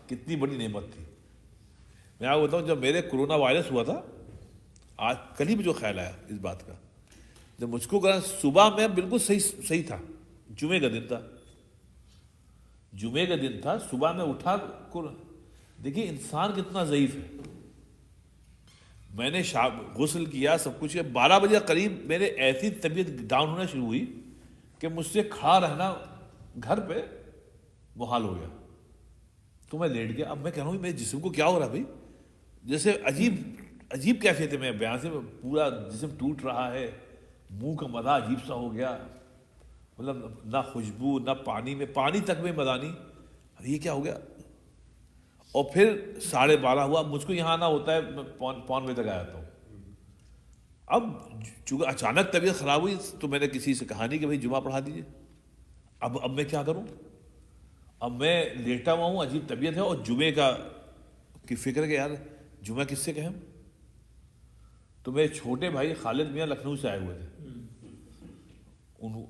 کتنی بڑی نعمت تھی۔ میں آپ کو بتاؤں، جب میرے کرونا وائرس ہوا تھا، آج کل ہی مجھے خیال آیا اس بات کا، جب مجھ کو کہا صبح میں بالکل صحیح تھا، جمعے کا دن تھا، جمعے کا دن تھا، صبح میں اٹھا، دیکھیے انسان کتنا ضعیف ہے، میں نے غسل کیا، سب کچھ کیا، 12 بجے قریب میرے ایسی طبیعت ڈاؤن ہونا شروع ہوئی کہ مجھ سے کھڑا رہنا گھر پہ محال ہو گیا، تو میں لیٹ گیا۔ اب میں کہہ رہا ہوں میرے جسم کو کیا ہو رہا بھائی، جیسے عجیب کیفیت ہے، میں بیان سے پورا جسم ٹوٹ رہا ہے، منہ کا مزہ عجیب سا ہو گیا، مطلب نہ خوشبو نہ پانی میں، پانی تک میں مزہ نہیں، یہ کیا ہو گیا۔ اور پھر 12:30 ہوا، مجھ کو یہاں آنا ہوتا ہے، میں 9:45 تک آ جاتا ہوں۔ اب چونکہ اچانک طبیعت خراب ہوئی تو میں نے کسی سے کہا نہیں کہ بھائی جمعہ پڑھا دیجیے، اب میں کیا کروں، اب میں لیٹا ہوا ہوں، عجیب طبیعت ہے، اور جمعے کی فکر کہ یار جمعہ کس سے کہیں، تو میرے چھوٹے بھائی خالد میاں لکھنؤ سے آئے ہوئے تھے،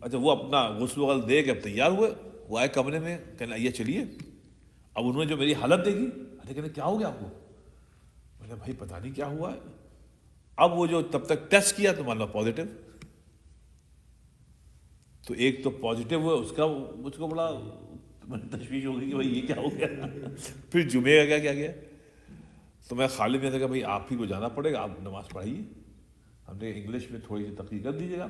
اچھا وہ اپنا غسل وغیرہ دے کے اب تیار ہوئے، وہ آئے کمرے میں، کہنے آئیے چلیے۔ اب انہوں نے جو میری حالت دیکھی، ارے کہنے کیا ہو گیا آپ کو، میں نے بھائی پتہ نہیں کیا ہوا ہے۔ اب وہ جو تب تک ٹیسٹ کیا تو مان لو پازیٹیو، تو ایک تو پازیٹیو ہوا، اس کا مجھ کو بڑا تشویش ہو گئی کہ بھائی یہ کیا ہو گیا۔ پھر جمعے کا کیا گیا، تو میں خالد میں سے کہا بھائی آپ ہی کو جانا پڑے گا، آپ نماز پڑھائیے، ہم نے انگلش میں تھوڑی سی تقریر کر دیجیے گا۔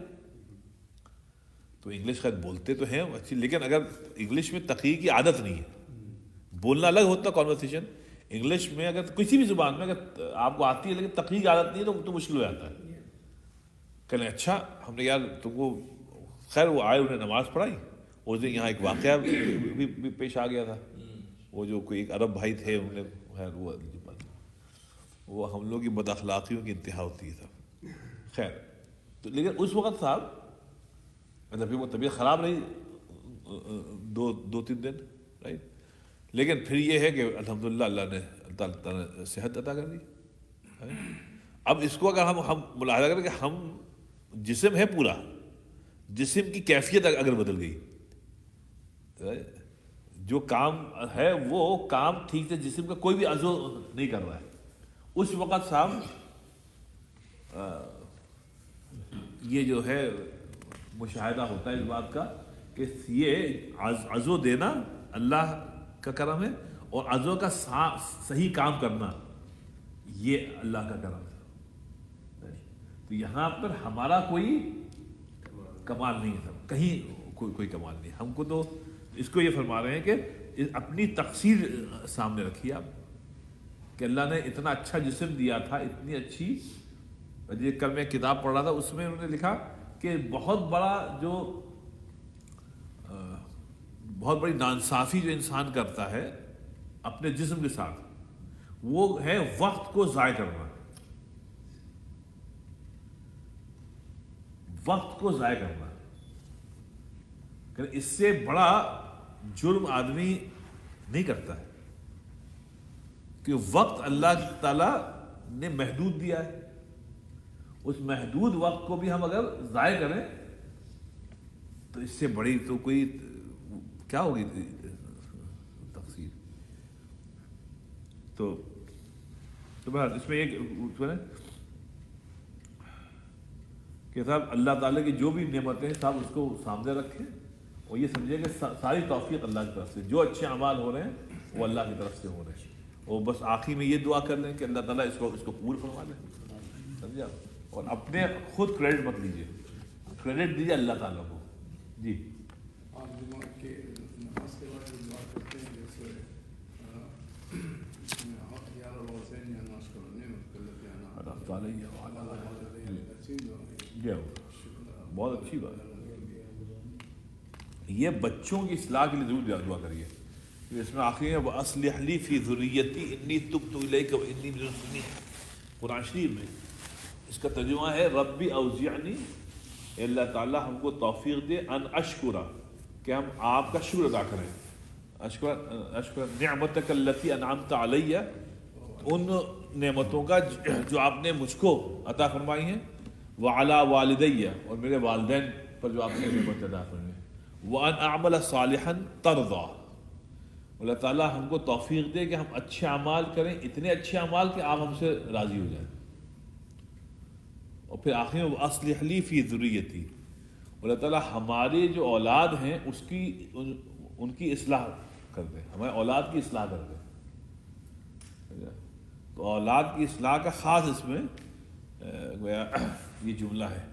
تو انگلش خیر بولتے تو ہیں اچھی، لیکن اگر انگلش میں تقریر کی عادت نہیں ہے، بولنا الگ ہوتا کانورسیشن، انگلش میں اگر کسی بھی زبان میں اگر آپ کو آتی ہے لیکن تقریر کی عادت نہیں ہے تو مشکل ہو جاتا ہے۔ کہنے اچھا، ہم نے یار تم کو، خیر وہ آئے، انہیں نماز پڑھائی۔ اس دن یہاں ایک واقعہ بھی پیش آ گیا تھا، وہ جو کوئی ایک عرب بھائی تھے، انہوں نے خیر وہ ہم لوگ کی بد اخلاقیوں کی انتہا ہوتی ہے صاحب، خیر تو لیکن اس وقت صاحب مطلب وہ طبیعت خراب رہی 2-3 دن، رائٹ، لیکن پھر یہ ہے کہ الحمدللہ اللہ نے تعالیٰ نے صحت عطا کر دی۔ اب اس کو اگر ہم ملاحظہ کریں کہ ہم جسم ہے پورا، جسم کی کیفیت اگر بدل گئی، جو کام ہے وہ کام ٹھیک سے جسم کا کوئی بھی عضو نہیں کر رہا ہے، اس وقت صاحب یہ جو ہے مشاہدہ ہوتا ہے اس بات کا کہ یہ عضو دینا اللہ کا کرم ہے، اور عضو کا صحیح کام کرنا یہ اللہ کا کرم ہے۔ تو یہاں پر ہمارا کوئی کمال نہیں ہے، کہیں کوئی کمال نہیں. ہم کو تو اس کو یہ فرما رہے ہیں کہ اپنی تقصیر سامنے رکھیے آپ کہ اللہ نے اتنا اچھا جسم دیا تھا, اتنی اچھی. یہ کل میں کتاب پڑھ رہا تھا, اس میں انہوں نے لکھا کہ بہت بڑی ناانصافی جو انسان کرتا ہے اپنے جسم کے ساتھ, وہ ہے وقت کو ضائع کرنا. وقت کو ضائع کرنا, کہ اس سے بڑا جرم آدمی نہیں کرتا ہے, کہ وقت اللہ تعالی نے محدود دیا ہے. اس محدود وقت کو بھی ہم اگر ضائع کریں تو اس سے بڑی تو کوئی کیا ہوگی تقصیر. تو بہرحال اس میں ایک کہ صاحب اللہ تعالیٰ کی جو بھی نعمتیں ہیں صاحب اس کو سامنے رکھیں اور یہ سمجھیں کہ ساری توفیق اللہ کی طرف سے, جو اچھے اعمال ہو رہے ہیں وہ اللہ کی طرف سے ہو رہے ہیں. اور بس آخری میں یہ دعا کر لیں کہ اللہ تعالیٰ اس کو قبول فرما لیں, سمجھا. اور اپنے خود کریڈٹ مت لیجیے, کریڈٹ دیجیے اللہ تعالیٰ کو. جی بہت اچھی بات ہے. یہ بچوں کی اصلاح کے لیے ضرور دعا کریے. اس میں آخری ہے وَأَصْلِحْ لِي فِي ذُرِّيَّتِي إِنِّي تُبْتُ إِلَيْكَ وَإِنِّي مِنَ الْمُسْلِمِينَ. قرآن شریف میں اس کا ترجمہ ہے ربی اوزعنی, اللہ تعالیٰ ہم کو توفیق دے ان اشکرا, کہ ہم آپ کا شکر ادا کریں. اشکر نعمتک التی انعمت علیہ, ان نعمتوں کا جو آپ نے مجھ کو عطا فرمائی ہیں. وعلی والدیہ, اور میرے والدین پر جو آپ نے نعمت عطا فرمائی. وان اعمل صالحا ترضا, اللہ تعالیٰ ہم کو توفیق دے کہ ہم اچھے اعمال کریں, اتنے اچھے اعمال کہ آپ ہم سے راضی ہو جائیں. اور پھر آخر میں وَأَصْلِحْ لِي فِي ذُرِّيَّتِي, اللہ تعالیٰ ہماری جو اولاد ہیں ان کی اصلاح کر دیں, ہمارے اولاد کی اصلاح کر دیں. تو اولاد کی اصلاح کا خاص اس میں یہ جملہ ہے.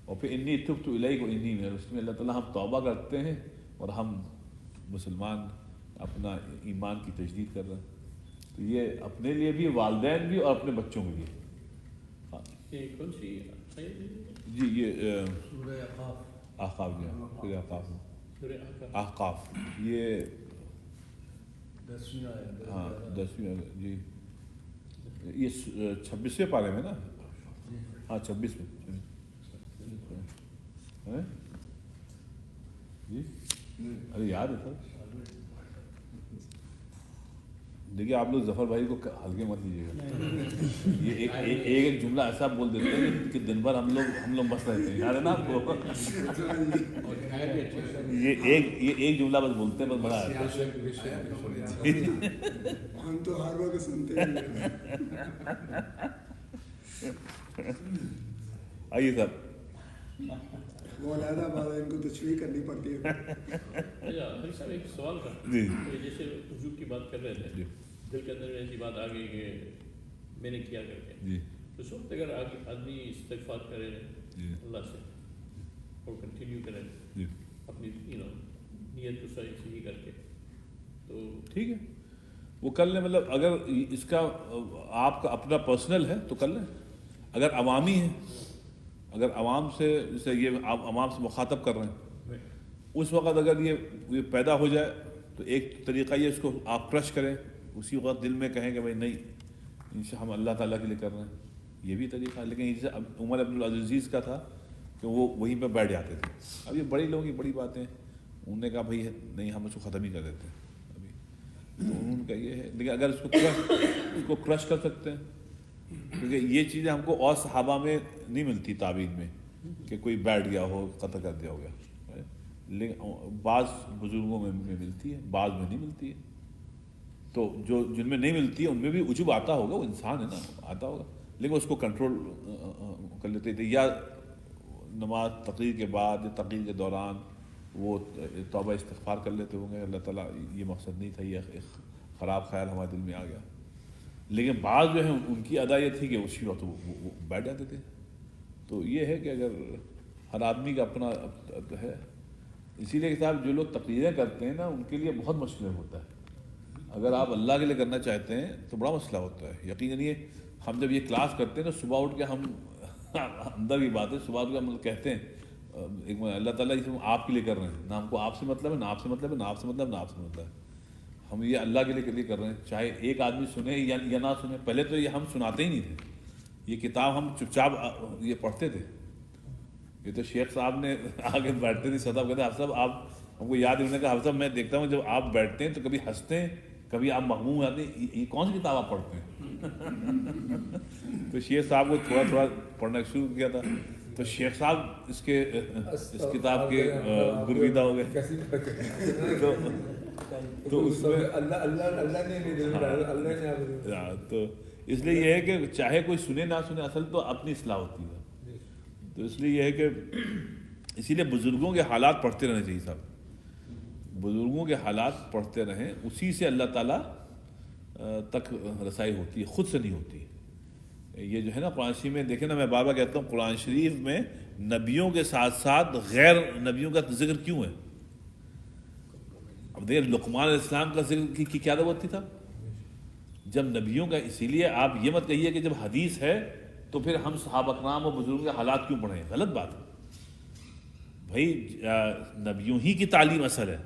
اور پھر انی تبت الیک وانی من المسلمین, اس میں اللہ تعالیٰ ہم توبہ کرتے ہیں اور ہم مسلمان اپنا ایمان کی تجدید کر رہے ہیں. تو یہ اپنے لیے بھی, والدین بھی, اور اپنے بچوں کے لیے. کون سی جی یہ احقاف, جو احقاف یہ 10ویں جی, یہ 26ویں پارے میں نا. ہاں 26 میں جی. ارے یاد ہے سر. دیکھیے آپ لوگ ظفر بھائی کو ہلکے مت لیجیے گا. یہ ایک جملہ ایسا بول دیتے ہیں کہ دن بھر ہم لوگ مست رہتے ہیں, یاد ہے نا آپ کو. یہ ایک جملہ بس بولتے ہیں, بس بڑا ہم تو ہر وقت سنتے ہیں. آئیے صاحب, وہ علیحدہ بات ہے, ان کو تشریح کرنی پڑتی ہے. ایک سوال تھا, جیسے وضو کی بات کر رہے تھے, دل کے اندر ایسی بات آ گئی کہ میں نے کیا کر کے, اس وقت اگر آدمی استغفار کرے اللہ سے اور کنٹینیو کرے اپنی نیت کو صحیح کر کے, تو ٹھیک ہے, وہ کر لیں. مطلب اگر اس کا آپ کا اپنا پرسنل ہے تو کر لیں. اگر عوامی ہے, اگر عوام سے جیسے یہ آپ عوام سے مخاطب کر رہے ہیں, اس وقت اگر یہ پیدا ہو جائے تو ایک طریقہ یہ اس کو آپ کرش کریں, اسی وقت دل میں کہیں کہ بھائی نہیں انشاء ہم اللہ تعالیٰ کے لیے کر رہے ہیں, یہ بھی طریقہ ہے. لیکن جیسے عمر عبد العزیز کا تھا کہ وہ وہیں پہ بیٹھ جاتے تھے. اب یہ بڑے لوگوں کی بڑی باتیں, انہوں نے کہا بھائی نہیں ہم اس کو ختم ہی کر دیتے ہیں ابھی, تو انہوں نے کہا یہ ہے. لیکن اگر اس کو کرش کر سکتے ہیں, کیونکہ یہ چیزیں ہم کو اور صحابہ میں نہیں ملتی تعبیر میں کہ کوئی بیٹھ گیا ہو قتل کر دیا ہو گیا, لیکن بعض بزرگوں میں ملتی ہے, بعض میں نہیں ملتی ہے. تو جو جن میں نہیں ملتی ہے ان میں بھی عجب آتا ہوگا, وہ انسان ہے نا, آتا ہوگا, لیکن اس کو کنٹرول کر لیتے تھے. یا نماز تقریر کے بعد یا تقریر کے دوران وہ توبہ استغفار کر لیتے ہوں گے. اللہ تعالیٰ یہ مقصد نہیں تھا, یہ ایک خراب خیال ہمارے دل میں آ گیا. لیکن بعض جو ہیں ان کی ادا یہ تھی کہ اسی وقت وہ بیٹھ جاتے تھے. تو یہ ہے کہ اگر ہر آدمی کا اپنا ہے, اسی لیے کہ صاحب جو لوگ تقریریں کرتے ہیں نا ان کے لیے بہت مشکل ہوتا ہے. اگر آپ اللہ کے لیے کرنا چاہتے ہیں تو بڑا مسئلہ ہوتا ہے. یقین جانیے ہم جب یہ کلاس کرتے ہیں تو صبح اٹھ کے ہم اندر کی بات ہے صبح اٹھ کے ہم کہتے ہیں ایک اللہ تعالیٰ اس آپ کے لیے کر رہے ہیں, نہ ہم کو آپ سے مطلب ہے, نہ آپ سے مطلب ہے, نہ آپ سے مطلب, نہ آپ سے مطلب ہے. ہم یہ اللہ کے لیے کر رہے ہیں, چاہے ایک آدمی سنے یا نہ سنے. پہلے تو یہ ہم سناتے ہی نہیں تھے, یہ کتاب ہم چپ چاپ یہ پڑھتے تھے. یہ تو شیخ صاحب نے آگے بیٹھتے تھے, صاحب کہتے ہیں حافظ صاحب آپ ہم کو یاد رکھنے کا, حافظ صاحب میں دیکھتا ہوں جب آپ بیٹھتے ہیں تو کبھی ہنستے ہیں, کبھی آپ مغموم ہوتے ہیں, یہ کون سی کتاب آپ پڑھتے ہیں؟ تو شیخ صاحب کو تھوڑا تھوڑا پڑھنا شروع کیا تھا تو شیخ صاحب اس کتاب کے گرویدہ ہو گئے. تو اس میں تو اس لیے یہ ہے کہ چاہے کوئی سنے نہ سنے اصل تو اپنی اصلاح ہوتی ہے. تو اس لیے یہ ہے کہ اسی لیے بزرگوں کے حالات پڑھتے رہنے چاہیے صاحب, بزرگوں کے حالات پڑھتے رہیں, اسی سے اللہ تعالیٰ تک رسائی ہوتی ہے, خود سے نہیں ہوتی. یہ جو ہے نا قرآن شریف میں دیکھیں نا, میں بار بار کہتا ہوں قرآن شریف میں نبیوں کے ساتھ ساتھ غیر نبیوں کا ذکر کیوں ہے؟ اب دیکھیں لقمان علیہ السلام کا ذکر کی کیا ضرورت تھی صاحب جب نبیوں کا. اسی لیے آپ یہ مت کہیے کہ جب حدیث ہے تو پھر ہم صحابہ کرام اور بزرگوں کے حالات کیوں پڑھیں, غلط بات ہے. بھائی نبیوں ہی کی تعلیم اصل ہے,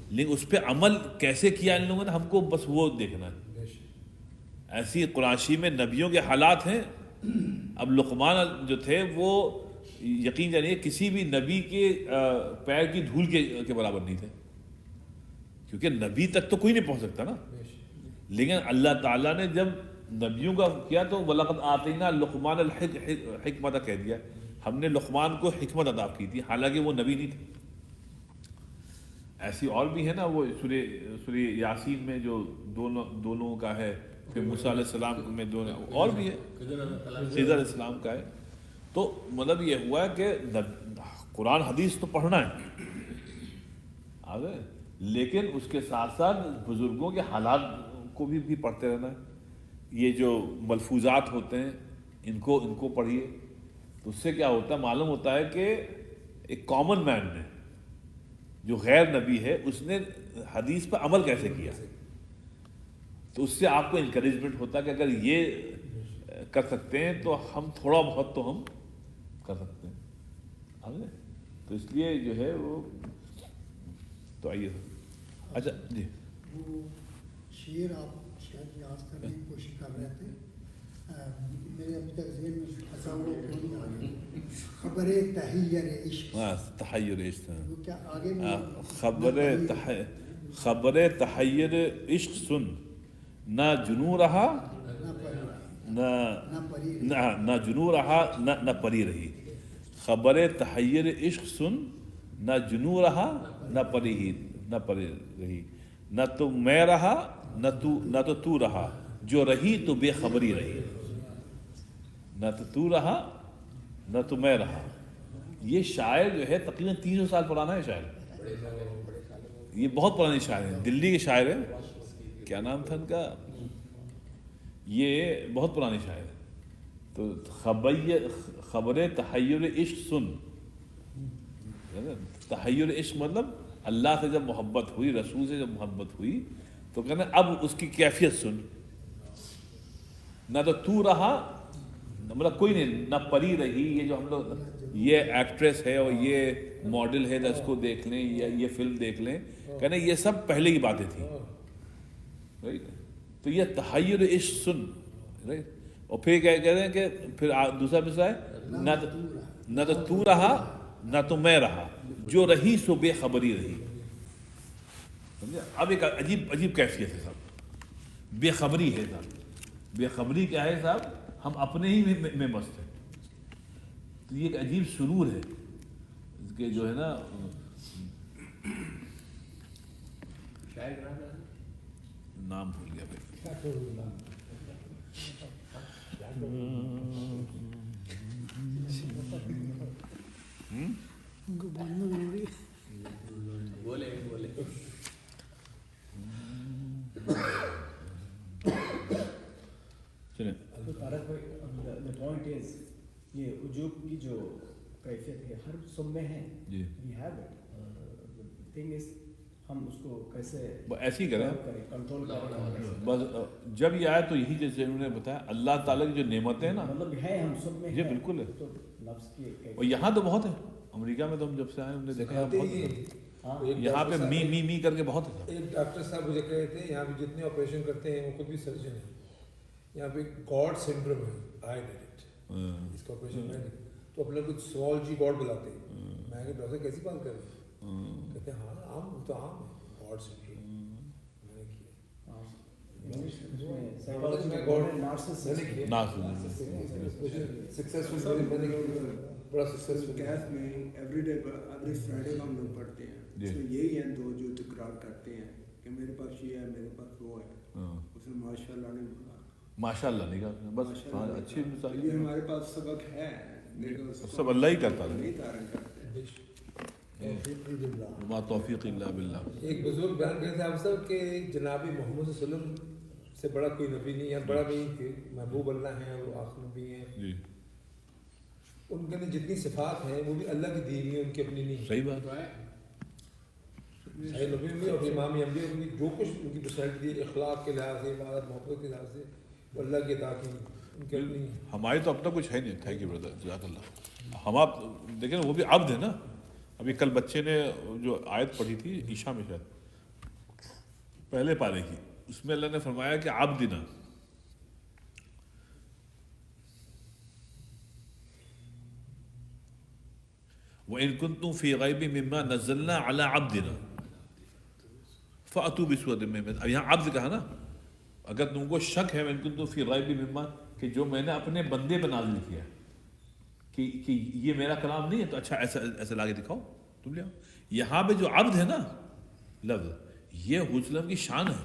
لیکن اس پہ عمل کیسے کیا ان لوگوں نے ہم کو بس وہ دیکھنا ہے. ایسی قرآن شریف میں نبیوں کے حالات ہیں. اب لقمان جو تھے وہ یقین جانیے کسی بھی نبی کے پیر کی دھول کے برابر نہیں تھے, کیونکہ نبی تک تو کوئی نہیں پہنچ سکتا نا. لیکن اللہ تعالیٰ نے جب نبیوں کا کیا تو وَلَقَدْ آتَيْنَا لُقْمَانَ الْحِکْمَةَ کہہ دیا, ہم نے لقمان کو حکمت عطا کی تھی, حالانکہ وہ نبی نہیں تھے. ایسی اور بھی ہے نا, وہ سورہ یاسین میں جو دونوں کا ہے, پھر موسیٰ علیہ السلام میں دونوں اور بھی ہے, خضر علیہ السلام کا ہے. تو مطلب یہ ہوا ہے کہ قرآن حدیث تو پڑھنا ہے آگے, لیکن اس کے ساتھ ساتھ بزرگوں کے حالات کو بھی پڑھتے رہنا ہے. یہ جو ملفوظات ہوتے ہیں ان کو پڑھیے, تو اس سے کیا ہوتا ہے معلوم ہوتا ہے کہ ایک کامن مین نے جو غیر نبی ہے اس نے حدیث پر عمل کیسے کیا, تو اس سے آپ کو انکریجمنٹ ہوتا ہے کہ اگر یہ کر سکتے ہیں تو ہم تھوڑا بہت تو ہم کر سکتے ہیں. تو اس لیے جو ہے وہ تو آئیے. اچھا جی, وہ شعر آپ شاید یاد کرنے کی کوشش کر رہے تھے, میرے ابھی تک ذہن میں پھنسا ہوا نہیں آ رہا. خبر تحیر عشق, تحیر عشق, وہ کیا آگے خبر تحیر عشق سن, نہ جنوں رہا نہ جنوں رہا نہ پری رہی. خبر تحیر عشق سن, نہ جنوں رہا نہ پری رہی. نہ تو میں رہا نہ تو رہا, جو رہی تو بے خبری رہی. نہ تو رہا نہ تو میں رہا. یہ شاعر جو ہے تقریباً 300 سال پرانا ہے شاعر, یہ بہت پرانی شاعر ہے, دلی کے شاعر ہے, کیا نام تھا ان کا, یہ بہت پرانی شاعر ہے. تو خبر تحیر عشق سن, تحیر عشق مطلب اللہ سے جب محبت ہوئی, رسول سے جب محبت ہوئی تو کہنا اب اس کی کیفیت سن. نہ تو رہا مطلب کوئی نہیں, نہ پری رہی. یہ جو ہم لوگ یہ ایکٹریس ہے اور یہ ماڈل ہے تو اس کو دیکھ لیں یا یہ فلم دیکھ لیں, کہنا یہ سب پہلے کی باتیں تھیں. تو یہ تحیر عشق سن, اور پھر کیا کہہ رہے ہیں کہ پھر دوسرا مصرع ہے, نہ تو رہا نہ تو میں رہا, جو رہی سو بے خبری رہی. سمجھا, اب ایک عجیب کیفیت ہے صاحب, بے خبری ہے صاحب. بے خبری کیا ہے صاحب, ہم اپنے ہی میں مست ہیں. تو یہ ایک عجیب سرور ہے کہ جو ہے نا, نام بھول گیا بھائی, بولے چلیں. یہ عجوب کی جو کیفیت ہے ہر سب میں ہے, جی we have it. Thing is ہم اس کو کیسے ایسے ہی کریں کنٹرول کریں. بس. جب یہ آئے تو یہی جیسے انہوں نے بتایا اللہ تعالیٰ کی جو نعمتیں ہیں نا مطلب ہے ہم سب میں یہ بالکل ہے. تو نفس کی اور یہاں تو بہت ہے. امریکہ میں تو ہم جب سے آئے ہم نے دیکھا بہت ہے. یہاں پہ می کر کے بہت ہے. ایک ڈاکٹر صاحب مجھے کہہ رہے تھے یہاں پہ جتنے آپریشن کرتے ہیں وہ خود بھی سرجن ہیں. یہاں پہ گاڈ سنڈروم ہے. I did it. اس کا آپریشن میں تو اپنے کچھ سمال جی گاڈ بلاتے ہیں. میں کہ ڈاکٹر کیسی بات کر رہے ہیں؟ کہتے ہیں ہاں عام وہ تو عام ہے گاڈ سنڈروم. میں نے بڑا سکسیسفل کیف میں ایوری ڈے ایوری فرائیڈے کو ہم لوگ پڑھتے ہیں. اس میں یہی ہیں دو جو تکرار کرتے ہیں کہ میرے پاس یہ ہے میرے پاس وہ ہے. اس میں ماشاء اللہ نہیں بولا. ماشاء اللہ نہیں کہا بس. اچھی مثال یہ ہمارے پاس سبق ہے لیکن سب اللہ ہی کرتا ہے. نہیں تارن کرتے. ما توفیق الا باللہ. ایک بزرگ بیان کرتے ہیں آپ سب کہ جناب محمد صلی اللہ علیہ وسلم سے بڑا کوئی نبی نہیں ہے. بڑا نہیں کہ محبوب اللہ ہیں وہ آخر نبی ہیں. جی ان کے اندر جتنی صفات ہیں وہ بھی اللہ کی دی ہوئی ہیں ان کی اپنی نہیں. صحیح بات. صحیح نبی بھی اور امام انبیاء بھی جو کچھ ان کی پرسنالٹی دی اخلاق کے لحاظ سے عبادت محبت کے لحاظ سے وہ اللہ کی عطا کی ان کے اپنی. ہماری تو اب تک کچھ ہے نہیں. تھینک یو بردر جزاک اللہ. ہم آپ دیکھیں وہ بھی عبد ہے نا. ابھی کل بچے نے جو آیت پڑھی تھی عشاء میں شاید پہلے پارے کی اس میں اللہ نے فرمایا کہ عبدنا وَإِن كُنتُم فِي غَيْبٍ مِّمَّا نَزَّلْنَا عَلَىٰ عَبْدِنَا فَأْتُوا بِسُورَةٍ مِّن مِّثْلِهِ. اب یہاں عبد کہا نا. اگر تم کو شک ہے وَإِن كُنتُم فِي غَيْبٍ مِّمَّا کہ جو میں نے اپنے بندے پہ نازل کیا کہ یہ میرا کلام نہیں ہے تو اچھا ایسا لا کے دکھاؤ تم لے آؤ. یہاں پہ جو عبد ہے نا لفظ یہ حضور وسلم کی شان ہے.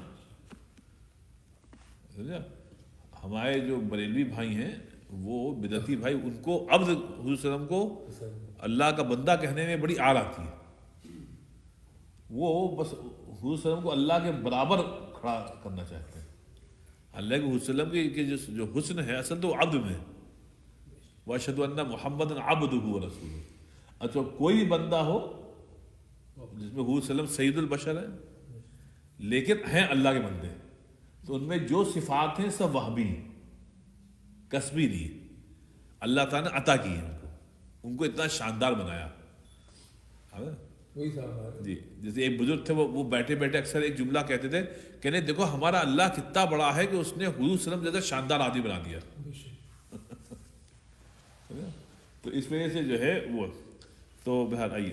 ہمارے جو بریلوی بھائی ہیں وہ بدعتی بھائی ان کو عبد حضور وسلم کو اللہ کا بندہ کہنے میں بڑی آڑ آتی ہے. وہ بس حضور وسلم کو اللہ کے برابر کھڑا کرنا چاہتے ہیں. اللہ کے حضور وسلم کی جو حسن ہے اصل تو عبد میں. وَأَشْهَدُ أَنَّ مُحَمَّدًا عَبْدُهُ وَرَسُولُهُ. اچھا کوئی بندہ ہو جس میں حضور وسلم سید البشر ہے لیکن ہیں اللہ کے بندے تو ان میں جو صفات ہیں سب وہبی کسبی نہیں. اللہ تعالیٰ نے عطا کی ہے ان کو اتنا شاندار بنایا. وہی صاحب جی جیسے ایک بزرگ تھے وہ بیٹھے بیٹھے اکثر ایک جملہ کہتے تھے کہنے دیکھو ہمارا اللہ کتنا بڑا ہے کہ اس نے حضور وسلم جیسا شاندار آدمی بنا دیا. تو اس وجہ سے جو ہے وہ تو بہر آئیے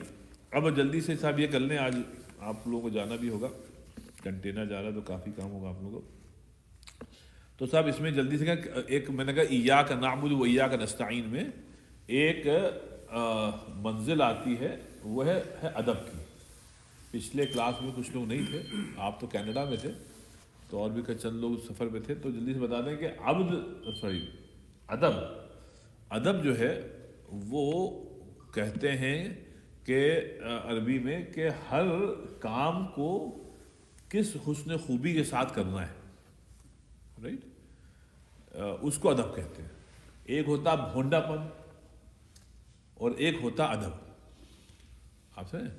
اب جلدی سے صاحب یہ کر لیں. آج آپ لوگوں کو جانا بھی ہوگا کنٹینر جا رہا ہے تو کافی کام ہوگا آپ لوگوں کو. تو صاحب اس میں جلدی سے ایک میں نے کہا ایاک نعبد و ایاک نستعین میں ایک منزل آتی ہے وہ ہے ادب کی. پچھلے کلاس میں کچھ لوگ نہیں تھے. آپ تو کینیڈا میں تھے تو اور بھی چند لوگ سفر پہ تھے. تو جلدی سے بتا دیں کہ ادب جو ہے وہ کہتے ہیں کہ عربی میں کہ ہر کام کو کس حسن خوبی کے ساتھ کرنا ہے. رائٹ اس کو ادب کہتے ہیں. ایک ہوتا بھونڈا پن اور ایک ہوتا ادب. آپ سمجھیں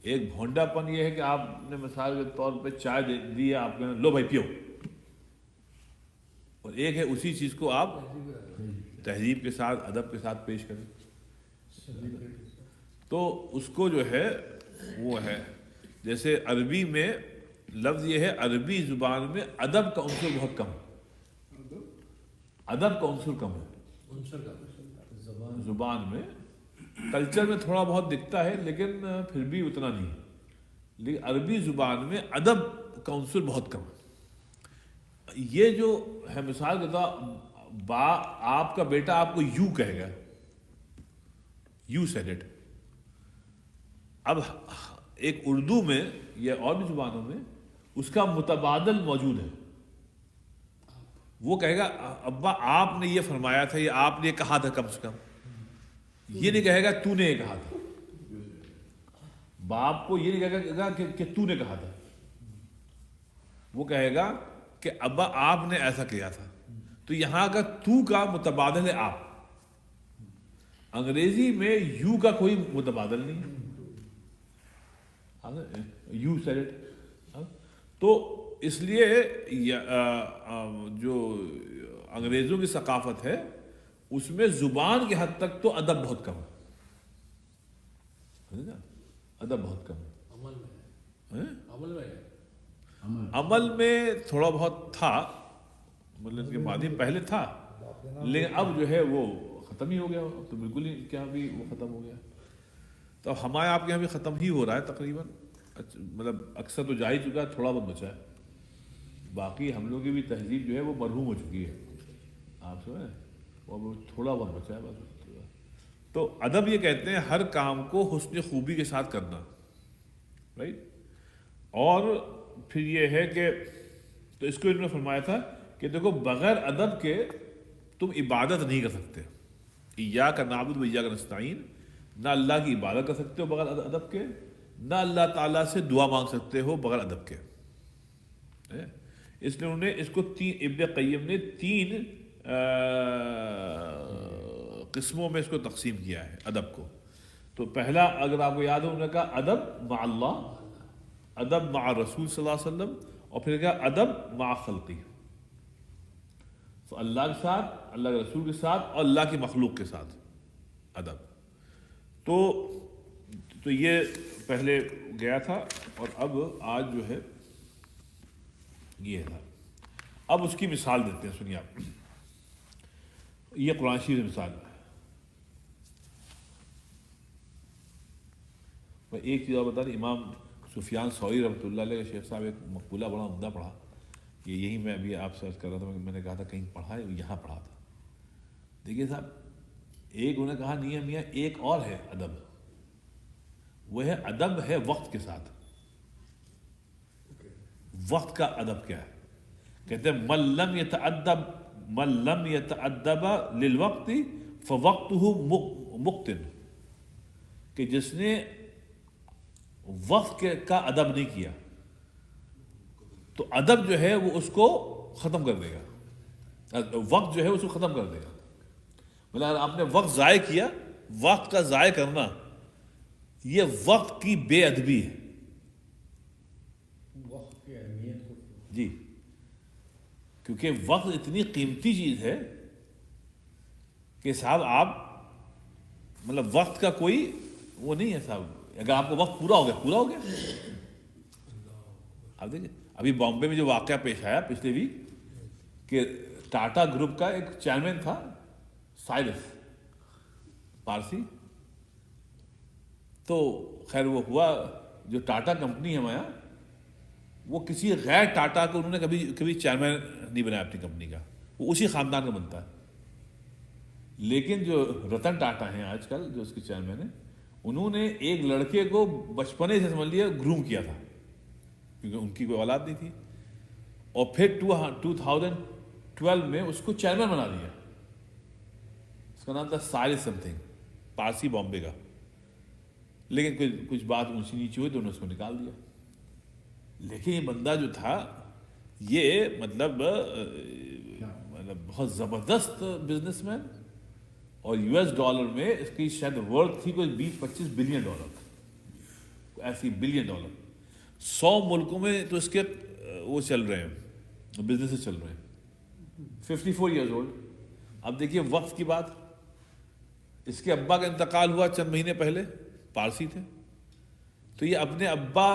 ایک بھونڈا پن یہ ہے کہ آپ نے مثال کے طور پہ چائے دے دی ہے آپ نے لو بھائی پیو. اور ایک ہے اسی چیز کو آپ تہذیب کے ساتھ ادب کے ساتھ پیش کریں. تو اس کو جو ہے وہ ہے جیسے عربی میں لفظ یہ ہے عربی زبان میں ادب کا عنصر بہت کم ہے. ادب کا عنصر کم ہے زبان میں. کلچر میں تھوڑا بہت دکھتا ہے لیکن پھر بھی اتنا نہیں. لیکن عربی زبان میں ادب کا عنصر بہت کم ہے. یہ جو ہے مثال کے طور آپ کا بیٹا آپ کو یو کہے گا یو سیڈ اٹ. اب ایک اردو میں یا اور بھی زبانوں میں اس کا متبادل موجود ہے. وہ کہے گا ابا آپ نے یہ فرمایا تھا یا آپ نے یہ کہا تھا. کم سے کم یہ نہیں کہے گا تو نے یہ کہا تھا. باپ کو یہ نہیں کہے گا کہ تو نے کہا تھا. وہ کہے گا کہ ابا آپ نے ایسا کیا تھا. تو یہاں کا تو کا متبادل ہے آپ. انگریزی میں یو کا کوئی متبادل نہیں ہے. You said it. تو اس لیے جو انگریزوں کی ثقافت ہے اس میں زبان کی حد تک تو ادب بہت کم ہے, ادب بہت کم ہے. عمل میں ہیں؟ عمل میں عمل میں تھوڑا بہت تھا, مطلب کہ ماضی پہلے تھا, لیکن اب جو ہے وہ ختم ہی ہو گیا, تو بالکل ہی کیا بھی وہ ختم ہو گیا. تو ہمارے آپ کے یہاں بھی ختم ہی ہو رہا ہے تقریباً, مطلب اکثر تو جا ہی چکا ہے, تھوڑا بہت بچا ہے. باقی ہم لوگوں کی بھی تہذیب جو ہے وہ مرحوم ہو چکی ہے, آپ سمجھیں, وہ تھوڑا بہت بچا ہے بس. تو ادب یہ کہتے ہیں ہر کام کو حسن خوبی کے ساتھ کرنا, رائٹ. اور پھر یہ ہے کہ تو اس کو انہوں نے فرمایا تھا کہ دیکھو بغیر ادب کے تم عبادت نہیں کر سکتے. ایاک نعبد و ایاک نستعین, نہ اللہ کی عبادت کر سکتے ہو بغیر ادب کے, نہ اللہ تعالیٰ سے دعا مانگ سکتے ہو بغیر ادب کے. اس لیے انہوں نے اس کو ابن قیم نے 3 قسموں میں اس کو تقسیم کیا ہے ادب کو. تو پہلا اگر آپ کو یاد ہو, انہوں نے کہا ادب مع اللہ, ادب مع رسول صلی اللہ علیہ وسلم, اور پھر کہا ادب مع خلقی. تو اللہ کے ساتھ, اللہ کے رسول کے ساتھ, اور اللہ کی مخلوق کے ساتھ ادب. تو یہ پہلے گیا تھا, اور اب آج جو ہے یہ تھا. اب اس کی مثال دیتے ہیں, سنیے آپ. یہ قرآن شریف مثال ہے. میں ایک چیز اور بتا دیں, امام سفیان ثوری رحمۃ اللہ علیہ کے شیخ صاحب ایک مقولہ بڑا عمدہ پڑھا, یہی میں ابھی آپ سرچ کر رہا تھا, میں نے کہا تھا کہیں پڑھا ہے, یہاں پڑھا تھا. دیکھیے صاحب, ایک انہوں نے کہا نہیں ہے میاں, ایک اور ہے ادب, وہ ہے ادب ہے وقت کے ساتھ. وقت کا ادب کیا ہے؟ کہتے ہیں من لم یتأدب للوقت فوقتہ مقتن, کہ جس نے وقت کا ادب نہیں کیا تو ادب جو ہے وہ اس کو ختم کر دے گا, وقت جو ہے اس کو ختم کر دے گا. مطلب اگر آپ نے وقت ضائع کیا, وقت کا ضائع کرنا یہ وقت کی بے ادبی ہے. وقت کی اہمیت کو جی, کیونکہ وقت اتنی قیمتی چیز ہے کہ صاحب آپ مطلب وقت کا کوئی وہ نہیں ہے صاحب. اگر آپ کا وقت پورا ہو گیا, پورا ہو گیا. آپ دیکھیں ابھی بامبے میں جو واقعہ پیش آیا پچھلے ویک, کہ ٹاٹا گروپ کا ایک چیئرمین تھا سائرس پارسی. تو خیر وہ ہوا, جو ٹاٹا کمپنی ہے ہمارا, وہ کسی غیر ٹاٹا کو انہوں نے کبھی چیئرمین نہیں بنایا اپنی کمپنی کا, وہ اسی خاندان کا بنتا ہے. لیکن جو رتن ٹاٹا ہیں آج کل جو اس کے چیئرمین ہیں, انہوں نے ایک لڑکے کو بچپنے سے سمجھ لیا گروم کیا تھا, کیونکہ ان کی کوئی اولاد نہیں تھی, اور پھر 2012 میں اس کو چیئرمین بنا دیا. اس کا نام تھا سائرس سم تھنگ, پارسی بامبے کا. لیکن کچھ بات اونچی نیچی ہوئی تو انہوں نے اس کو نکال دیا. لیکن یہ بندہ جو تھا یہ مطلب بہت زبردست بزنس مین, اور $US میں اس کی شاید ورتھ تھی کوئی 20-25 بلین ڈالر, ایسی بلین ڈالر. 100 ملکوں میں تو اس کے وہ چل رہے ہیں, بزنس چل رہے ہیں. 54 ایئرز اولڈ. اب دیکھیے وقت کی بات, اس کے ابا کا انتقال ہوا چند مہینے پہلے, پارسی تھے. تو یہ اپنے ابا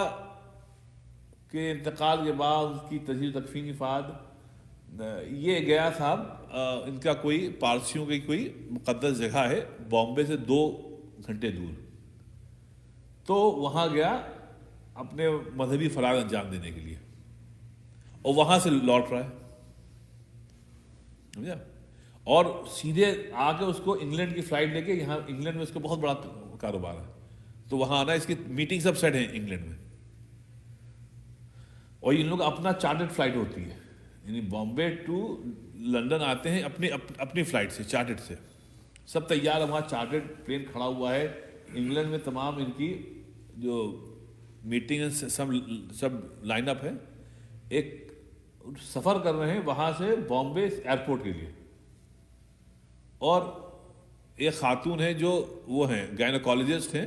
کے انتقال کے بعد اس کی تجہیز تکفین کی فاد, یہ گیا صاحب ان کا کوئی پارسیوں کی کوئی مقدس جگہ ہے بامبے سے 2 گھنٹے دور. تو وہاں گیا اپنے مذہبی فرائض انجام دینے کے لیے, اور وہاں سے لوٹ رہا ہے, سمجھا. اور سیدھے آ کے اس کو انگلینڈ کی فلائٹ لے کے, یہاں انگلینڈ میں اس کا بہت بڑا کاروبار ہے, تو وہاں آنا, اس کی میٹنگ سب سیٹ ہیں انگلینڈ میں. اور ان لوگ اپنا چارٹرڈ فلائٹ ہوتی ہے, یعنی بامبے ٹو لندن آتے ہیں اپنی فلائٹ سے, چارٹرڈ سے. سب تیار ہے, وہاں چارٹرڈ پلین کھڑا ہوا ہے انگلینڈ میں, تمام ان کی جو میٹنگ سب لائن اپ ہے. ایک سفر کر رہے ہیں وہاں سے بامبے ایئرپورٹ کے لیے, اور ایک خاتون ہے جو وہ ہیں گائنوکالوجسٹ ہیں,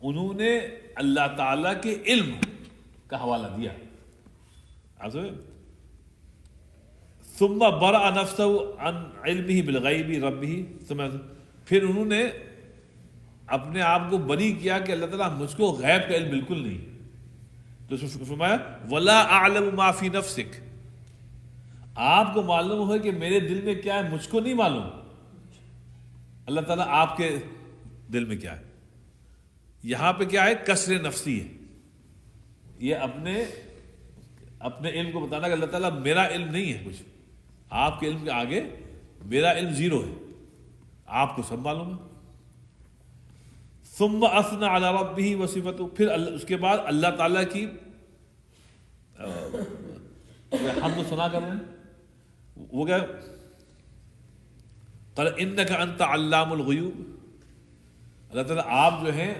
انہوں نے اللہ تعالیٰ کے علم کا حوالہ دیا. ثم برأ نفسه عن علمه بالغیب ربه، پھر انہوں نے اپنے آپ کو بری کیا کہ اللہ تعالیٰ مجھ کو غیب کا علم بالکل نہیں. تو فرمایا ولا اعلم ما فی نفسک، آپ کو معلوم ہے کہ میرے دل میں کیا ہے، مجھ کو نہیں معلوم. اللہ تعالیٰ آپ کے دل میں کیا ہے. یہاں پہ کیا ہے، کسر نفسی ہے. یہ اپنے علم کو بتانا کہ اللہ تعالیٰ میرا علم نہیں ہے کچھ، آپ کے علم کے آگے میرا علم زیرو ہے، آپ کو سب معلوم ہے. ثم اثنى على ربه وصفته، پھر اس کے بعد اللہ تعالیٰ کی حمد و ثنا کر رہے ہیں. وہ کیا، قال انك انت علام الغیوب، اللہ تعالیٰ آپ جو ہیں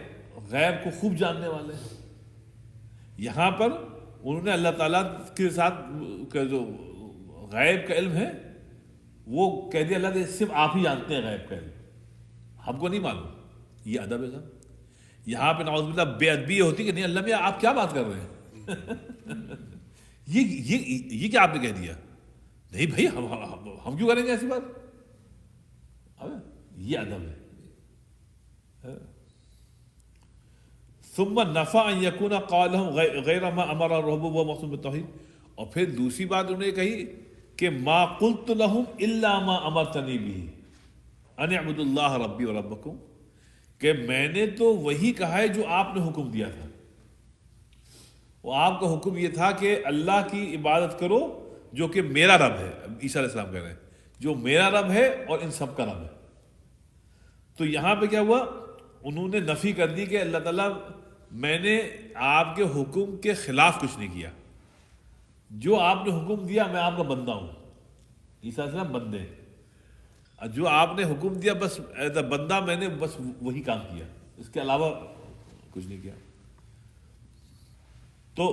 غیب کو خوب جاننے والے ہیں. یہاں پر انہوں نے اللہ تعالیٰ کے ساتھ جو غیب کا علم ہے وہ کہہ دیا اللہ تعالیٰ صرف آپ ہی جانتے ہیں غیب کا علم، ہم کو نہیں معلوم. یہ ادب ہے صاحب. یہاں پہ نعوذ باللہ بے ادبی ہوتی کہ نہیں اللہ میاں آپ کیا بات کر رہے ہیں یہ کیا آپ نے کہہ دیا. نہیں بھائی ہم کیوں کریں گے ایسی بات. یہ ادب ہے. ثم نفى ان يكون قالهم غير ما امر الرب ومقصود بالتوحید، اور پھر دوسری بات انہوں نے کہی کہ ما قلت لهم الا ما امرتني به ان اعبدوا الله ربي وربكم، کہ میں نے تو وہی کہا ہے جو آپ نے حکم دیا تھا. وہ آپ کا حکم یہ تھا کہ اللہ کی عبادت کرو جو کہ میرا رب ہے. عیسیٰ علیہ السلام کہہ رہے ہیں جو میرا رب ہے اور ان سب کا رب ہے. تو یہاں پہ کیا ہوا، انہوں نے نفی کر دی کہ اللہ تعالیٰ میں نے آپ کے حکم کے خلاف کچھ نہیں کیا، جو آپ نے حکم دیا میں آپ کا بندہ ہوں. عیسیٰ علیہ السلام بندے ہیں، جو آپ نے حکم دیا بس ایز اے بندہ میں نے بس وہی کام کیا، اس کے علاوہ کچھ نہیں کیا. تو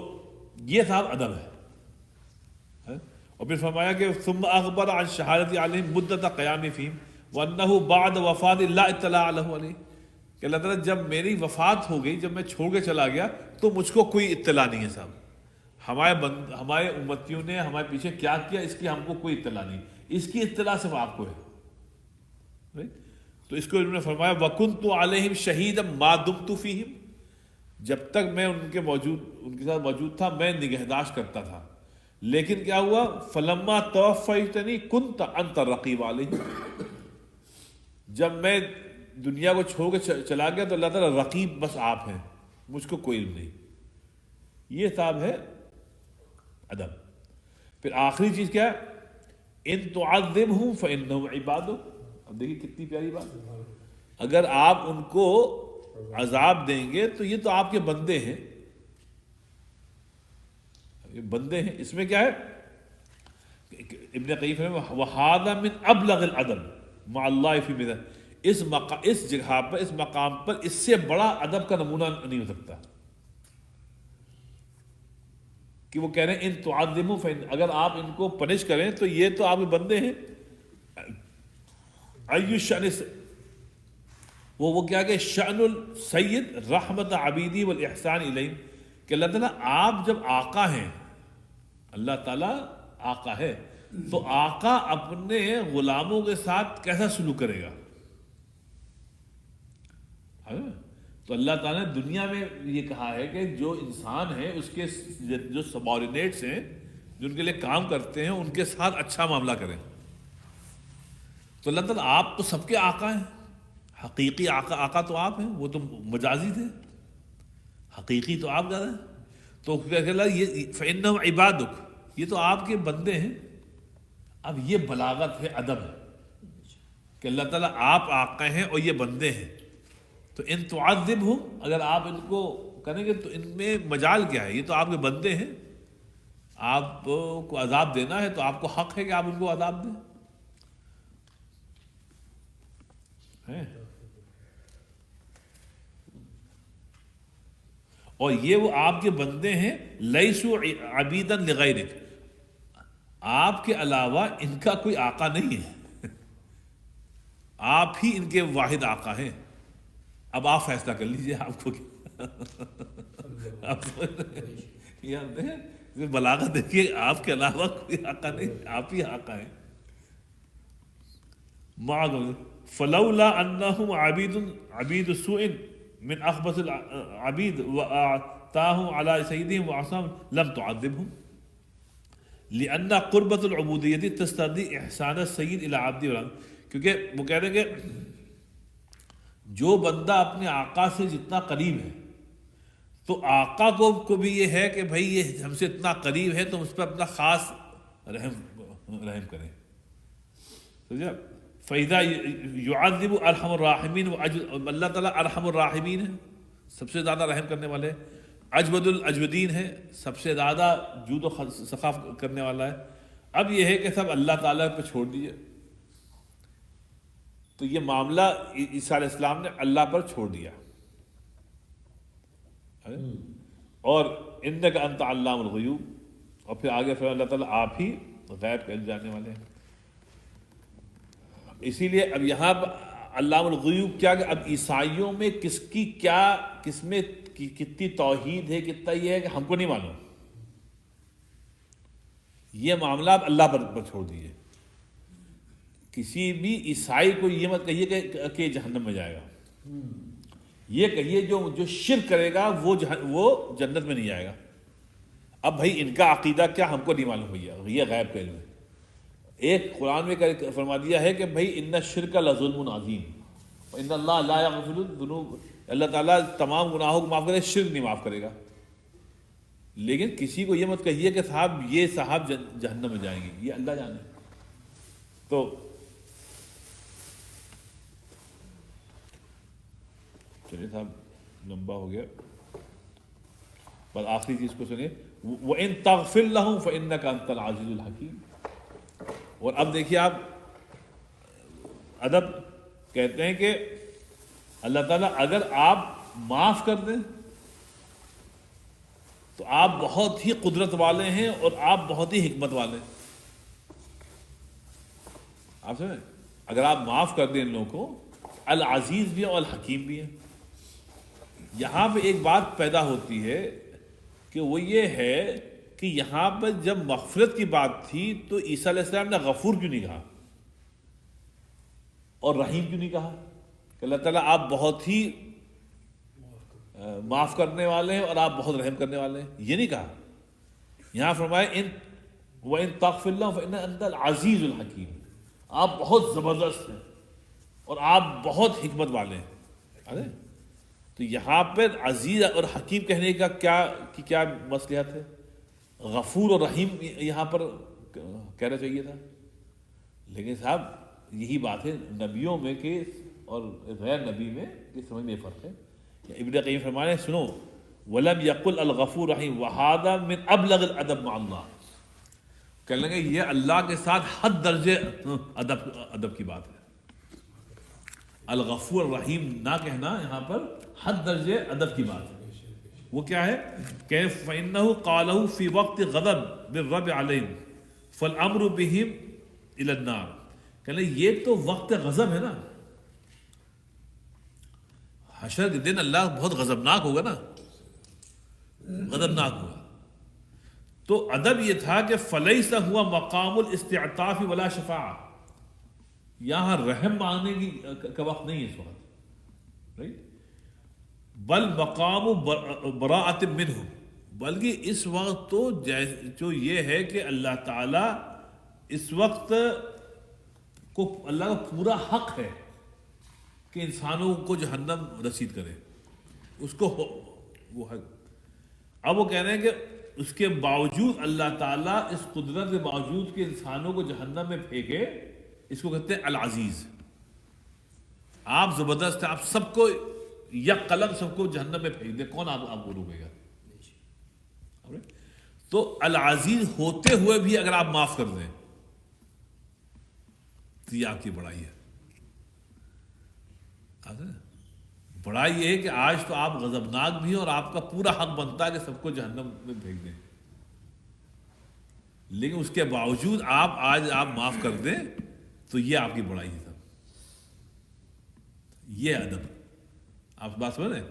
یہ صاحب ادب ہے. اور پھر فرمایا کہ ثم اخبر عن شہادت علیہم مدت قیام فیہم وانہ بعد وفات لا اطلاع له علیہ، کہ اللہ تعالیٰ جب میری وفات ہو گئی، جب میں چھوڑ کے چلا گیا تو مجھ کو کوئی اطلاع نہیں ہے صاحب. ہمارے امتیوں نے ہمارے پیچھے کیا کیا اس کی ہم کو کوئی اطلاع نہیں، اس کی اطلاع صرف آپ کو ہے. تو اس کو انہوں نے فرمایا وَكُنْتُ عَلَيْهِمْ شَهِيدًا مَا دُمْتُ فِيهِمْ، جب تک میں ان کے ساتھ موجود تھا میں نگہداشت کرتا تھا. لیکن کیا ہوا، فَلَمَّا تَوَفَّيْتَنِي كُنْتَ أَنْتَ الرَّقِيبُ عَلَيْهِمْ، جب میں دنیا کو چھوڑ کے چلا گیا تو اللہ تعالیٰ رقیب بس آپ ہیں، مجھ کو کوئی علم نہیں. یہ صاحب ہے ادب. پھر آخری چیز کیا ہے، ان تعذبہم فانہم عبادک. اب دیکھیے کتنی پیاری بات، اگر آپ ان کو عذاب دیں گے تو یہ تو آپ کے بندے ہیں. یہ بندے ہیں. اس میں کیا ہے، ابن قیم فرماتے ہیں وَهَذَا مِنْ أَبْلَغِ الْأَدَبِ مَعَ اللَّهِ فِي مِثْلِهِ، اس جگہ پر، اس مقام پر اس سے بڑا ادب کا نمونہ نہیں ہو سکتا کہ وہ کہہ رہے ہیں ان تعذبوا فإن، اگر آپ ان کو پنش کریں تو یہ تو آپ کے بندے ہیں. ایو شأن، وہ کیا کہ شأن السید رحمت عبیدی والاحسان الیہم، کہ اللہ تعالیٰ آپ جب آقا ہیں، اللہ تعالیٰ آقا ہے تو آقا اپنے غلاموں کے ساتھ کیسا سلوک کرے گا. تو اللہ تعالیٰ نے دنیا میں یہ کہا ہے کہ جو انسان ہے اس کے جو سبارڈینیٹس ہیں، جو ان کے لیے کام کرتے ہیں، ان کے ساتھ اچھا معاملہ کریں. تو اللہ تعالیٰ آپ تو سب کے آقا ہیں، حقیقی آقا تو آپ ہیں، وہ تو مجازی تھے، حقیقی تو آپ زیادہ ہیں. تو یہ فإنہم عبادک، یہ تو آپ کے بندے ہیں. اب یہ بلاغت ہے، ادب ہے کہ اللہ تعالیٰ آپ آقا ہیں اور یہ بندے ہیں. تو ان تعذبہم، اگر آپ ان کو کریں گے تو ان میں مجال کیا ہے، یہ تو آپ کے بندے ہیں، آپ کو عذاب دینا ہے تو آپ کو حق ہے کہ آپ ان کو عذاب دیں. اور یہ وہ آپ کے بندے ہیں، لیسوا عبیدا لغیرک، آپ کے علاوہ ان کا کوئی آقا نہیں ہے، آپ ہی ان کے واحد آقا ہیں. اب آپ فیصلہ کر لیجئے آپ کو یہ بلاغت دیکھیے، آپ کے علاوہ کوئی آقا نہیں، آپ ہی آقا ہیں. فلولا انہم عبید سوء من اخبث العبید واعطاهم على سیدہم وعصاهم لم تعذبهم لأن قربۃ العبودیت تستدعی احسان السید الى عبدہ. کیونکہ وہ کہہ رہے کہ جو بندہ اپنے آقا سے جتنا قریب ہے تو آقا کو بھی یہ ہے کہ بھائی یہ ہم سے اتنا قریب ہے تو اس پر اپنا خاص رحم کریں. سمجھا؟ فَإِذَا يُعَذِّبُ أَرْحَمُ الرَّاحِمِينَ، اللہ تعالیٰ ارحم الراحمین ہے، سب سے زیادہ رحم کرنے والے، اجود الاجودین ہے، سب سے زیادہ جود و سخاف کرنے والا ہے. اب یہ ہے کہ سب اللہ تعالیٰ پہ چھوڑ دیجیے. تو یہ معاملہ عیسیٰ علیہ السلام نے اللہ پر چھوڑ دیا. اور انک انت علام الغیوب، اور پھر آگے پھر اللہ تعالیٰ آپ ہی غیب کے جاننے والے ہیں. اسی لیے اب یہاں علام الغیوب کیا کہ اب عیسائیوں میں کس کی کیا، کس میں کتنی توحید ہے، کتنا یہ ہے کہ ہم کو نہیں معلوم. یہ معاملہ اب اللہ پر چھوڑ دیجیے. کسی بھی عیسائی کو یہ مت کہیے کہ جہنم میں جائے گا. یہ کہیے جو شرک کرے گا وہ جنت میں نہیں جائے گا. اب بھائی ان کا عقیدہ کیا ہم کو نہیں معلوم ہوئی، یہ غیب کا علم ہے. ایک قرآن میں فرما دیا ہے کہ بھائی ان الشرک لظلم عظیم ان اللہ لا یغفر الذنوب، اللہ تعالیٰ تمام گناہوں کو معاف کرے، شرک نہیں معاف کرے گا. لیکن کسی کو یہ مت کہیے کہ صاحب جہنم میں جائیں گے، یہ اللہ جانے. تو چلیے صاحب لمبا ہو گیا، بس آخری چیز کو سنیں، وَإِن تَغْفِرْ لَهُمْ فَإِنَّكَ أَنْتَ الْعَزِيزُ الْحَكِيمُ. اور اب دیکھیے آپ ادب کہتے ہیں کہ اللہ تعالیٰ اگر آپ معاف کر دیں تو آپ بہت ہی قدرت والے ہیں اور آپ بہت ہی حکمت والے ہیں. آپ سمجھیں، اگر آپ معاف کر دیں ان لوگوں کو، العزیز بھی ہیں اور الحکیم بھی ہیں. یہاں پہ ایک بات پیدا ہوتی ہے کہ وہ یہ ہے کہ یہاں پر جب مغفرت کی بات تھی تو عیسیٰ علیہ السلام نے غفور کیوں نہیں کہا اور رحیم کیوں نہیں کہا؟ کہ اللہ تعالیٰ آپ بہت ہی معاف کرنے والے ہیں اور آپ بہت رحم کرنے والے ہیں، یہ نہیں کہا. یہاں فرمایا وَإِن تَغْفِرْ لَهُمْ فَإِنَّكَ أَنْتَ الْعَزِيزُ الْحَكِيمُ، آپ بہت زبردست ہیں اور آپ بہت حکمت والے ہیں. تو یہاں پر عزیز اور حکیم کہنے کا کیا مصلحت ہے؟ غفور اور رحیم یہاں پر کہنا چاہیے تھا. لیکن صاحب یہی بات ہے نبیوں میں کہ اور غیر نبی میں اس سمجھ میں فرق ہے. ابن قیم فرمانے سنو، وَلَمْ يَقُلْ الْغَفُورُ رَحِيمُ وَهَذَا مِنْ أَبْلَغِ الْأَدَبِ مَعَ اللَّهِ. کہنے لگے یہ اللہ کے ساتھ حد درجے ادب کی بات ہے. الغفور الرحیم نہ کہنا یہاں پر حد درجے ادب کی بات ہے. وہ کیا ہے کہ فَإِنَّهُ قَالَهُ فِي وَقْتِ غَضَبٍ بِالرَّبِّ عَلَيْهِمْ فَالْأَمْرُ بِهِمْ إِلَى النَّارِ. کہنے یہ تو وقت غضب ہے نا، حشر کے دن اللہ بہت غضبناک ہوگا نا، غضبناک ہوگا. تو ادب یہ تھا کہ فَلَيْسَ هُوَ مَقَامُ الْإِسْتِعْطَافِ وَلَا شَفَاعَةٍ، یہاں رحم مانگنے کا وقت نہیں ہے اس وقت، بل مقام براءۃ منہ، بلکہ اس وقت تو جو یہ ہے کہ اللہ تعالیٰ اس وقت کو اللہ کا پورا حق ہے کہ انسانوں کو جہنم رسید کرے، اس کو وہ حق. اب وہ کہہ رہے ہیں کہ اس کے باوجود اللہ تعالیٰ اس قدرت کے باوجود کہ انسانوں کو جہنم میں پھینکے، اس کو کہتے ہیں العزیز. آپ زبردست ہیں، آپ سب کو یک قلم سب کو جہنم میں پھینک دے، کون آپ کو روکے گا؟ تو العزیز ہوتے ہوئے بھی اگر آپ معاف کر دیں تو یہ آپ کی بڑائی ہے. بڑائی یہ ہے کہ آج تو آپ غضبناک بھی ہیں اور آپ کا پورا حق بنتا ہے کہ سب کو جہنم میں پھینک دیں، لیکن اس کے باوجود آج آپ معاف کر دیں تو یہ آپ کی بڑائی ہے. یہ ادب، آپ بات سمجھ رہے ہیں؟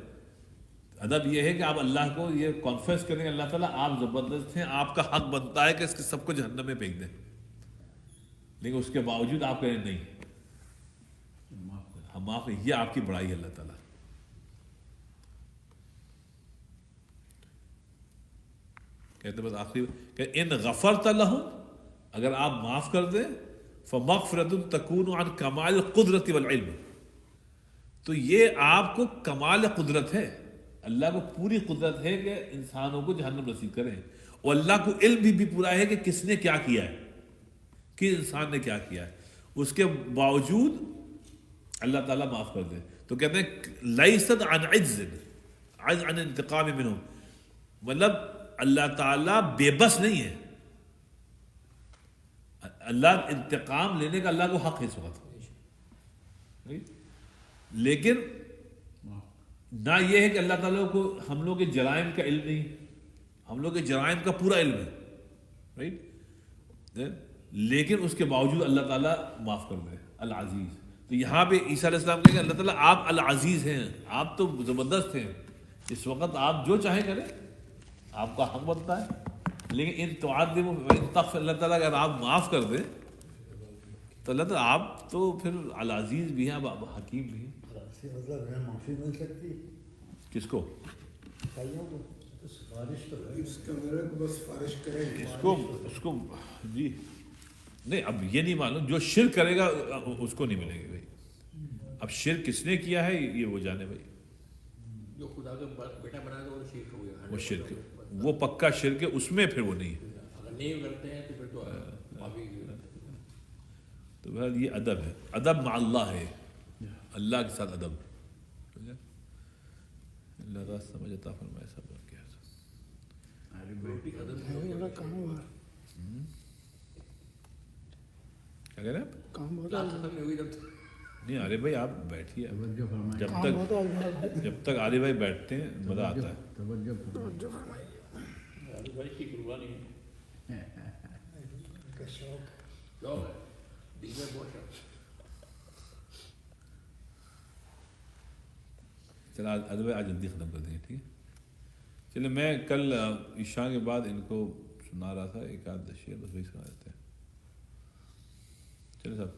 ادب یہ ہے کہ آپ اللہ کو یہ کانفیس کریں اللہ تعالیٰ آپ زبردست ہیں, آپ کا حق بنتا ہے کہ اس کے سب کو جہنم میں پھینک دیں, لیکن اس کے باوجود آپ کہیں نہیں ہم معاف, یہ آپ کی بڑائی ہے اللہ تعالیٰ. کہتے بس آخری کہ ان غفرت لہم, اگر آپ معاف کر دیں, فمغفرۃ تکون عن کمال القدرت والعلم, تو یہ آپ کو کمال قدرت ہے, اللہ کو پوری قدرت ہے کہ انسانوں کو جہنم نصیب کریں, اور اللہ کو علم بھی پورا ہے کہ کس نے کیا کیا ہے, کس انسان نے کیا کیا ہے, اس کے باوجود اللہ تعالیٰ معاف کر دے. تو کہتے ہیں لیست عن عجز عن انتقام منہم, مطلب اللہ تعالیٰ بے بس نہیں ہے, اللہ انتقام لینے کا اللہ کو حق ہے اس وقت, لیکن نہ یہ ہے کہ اللہ تعالیٰ کو ہم لوگ کے جرائم کا علم نہیں, ہم لوگ کے جرائم کا پورا علم ہے, رائٹ, لیکن اس کے باوجود اللہ تعالیٰ معاف کر دے, العزیز. تو یہاں پہ عیسیٰ علیہ السلام کہیں گے اللہ تعالیٰ آپ العزیز ہیں, آپ تو زبردست ہیں, اس وقت آپ جو چاہیں کریں, آپ کا حق بنتا ہے, لیکن ان تعذبوا وان تغفر, اللہ تعالیٰ اگر آپ معاف کر دیں تو اللہ تعالیٰ آپ تو پھر العزیز بھی ہیں, آپ حکیم بھی ہیں. معافی مل سکتی کس کو؟ بھائیوں کو سفارش تو ہے, اس کمرے کو بس سفارش کریں. اس کو جی نہیں, اب یہ نہیں معلوم, جو شرک کرے گا اس کو نہیں ملے گی بھائی. اب شرک کس نے کیا ہے یہ وہ جانے بھائی, جو خدا کا بیٹا بنا تو وہ شرک ہو گیا, وہ شرک, وہ پکا شرک ہے, اس میں پھر وہ نہیں ہے. اگر نہیں کرتے ہیں تو پھر تو معافی. تو بہرحال یہ ادب ہے, ادب مع اللہ ہے, اللہ کے ساتھ ادب. اللہ تعالیٰ سمجھ عطا فرمائے سب کیا کہہ رہے ہیں آپ؟ کام بہت ختم نہیں ہوئی جب نہیں عارف بھائی آپ بیٹھیے, جب تک عارف بھائی بیٹھتے ہیں مزہ آتا ہے. بھائی کی قربانی ہے, کا شوق. شوق ہے, دل میں بہت شوق. چلا عارف بھائی آج جلدی ختم کر دیں گے, ٹھیک ہے. چلے میں کل عشاء کے بعد ان کو سنا رہا تھا ایک آدھ شعر, بس وہی سنا دیتے ہیں. چلے صاحب,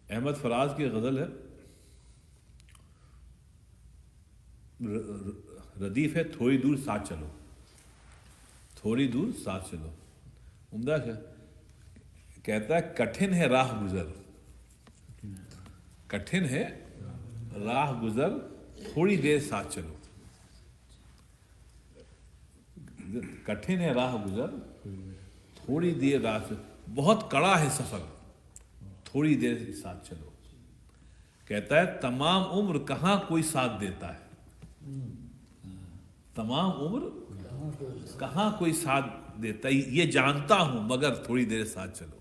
احمد فراز کی غزل ہے, ردیف ہے, تھوڑی دور ساتھ چلو, تھوڑی دور ساتھ چلو. عمدہ ہے, کہتا ہے کٹھن ہے راہ گزر, کٹھن ہے راہ گزر, تھوڑی دیر ساتھ چلو. کٹھن ہے راہ گزر, تھوڑی دیر راہ سے, بہت کڑا ہے سفر, تھوڑی دیر ساتھ چلو. کہتا ہے تمام عمر کہاں کوئی ساتھ دیتا ہے, تمام عمر کہاں کوئی ساتھ دیتا ہے, یہ جانتا ہوں مگر تھوڑی دیر ساتھ چلو.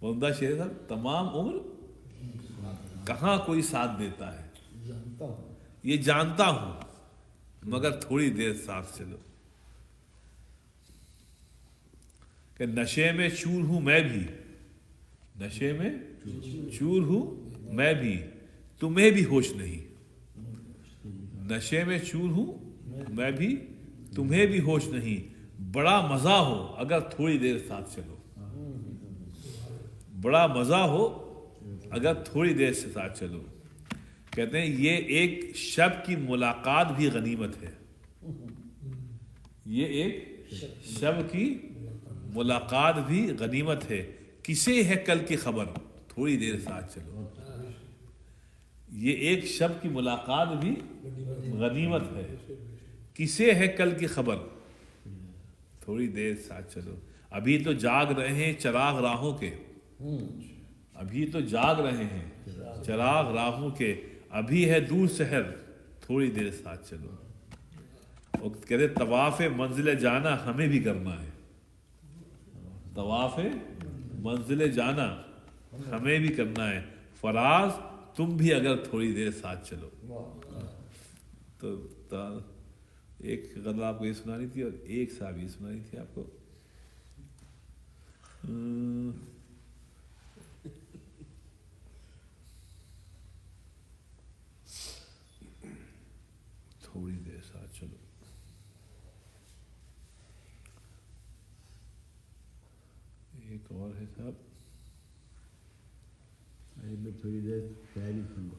عمدہ شعر صاحب, تمام عمر کہاں کوئی ساتھ دیتا ہے, یہ جانتا ہوں مگر تھوڑی دیر ساتھ چلو. کہ نشے میں چور ہوں میں بھی, نشے میں چور ہوں میں بھی, تمہیں بھی ہوش نہیں. نشے میں چور ہوں میں بھی, تمہیں بھی ہوش نہیں, بڑا مزہ ہو اگر تھوڑی دیر ساتھ چلو. بڑا مزہ ہو اگر تھوڑی دیر سے ساتھ چلو. کہتے ہیں یہ ایک شب کی ملاقات بھی غنیمت ہے, یہ ایک شب کی ملاقات بھی غنیمت ہے, کسے ہے کل کی خبر, تھوڑی دیر ساتھ چلو. یہ ایک شب کی ملاقات بھی غنیمت ہے, کسے ہے کل کی خبر, تھوڑی دیر ساتھ چلو. ابھی تو جاگ رہے ہیں چراغ راہوں کے, ابھی تو جاگ رہے ہیں چراغ راہوں کے, ابھی ہے دور شہر, تھوڑی دیر ساتھ چلو. اور کہتے طواف منزل جانا ہمیں بھی کرنا ہے, طواف منزل جانا ہمیں بھی کرنا ہے, فراز تم بھی اگر تھوڑی دیر ساتھ چلو. تو ایک غزل آپ کو یہ سنانی تھی اور ایک صاحب یہ سنانی تھی آپ کو. ایک اور ہے صاحب. تھوڑی دیر شاعری سن لو.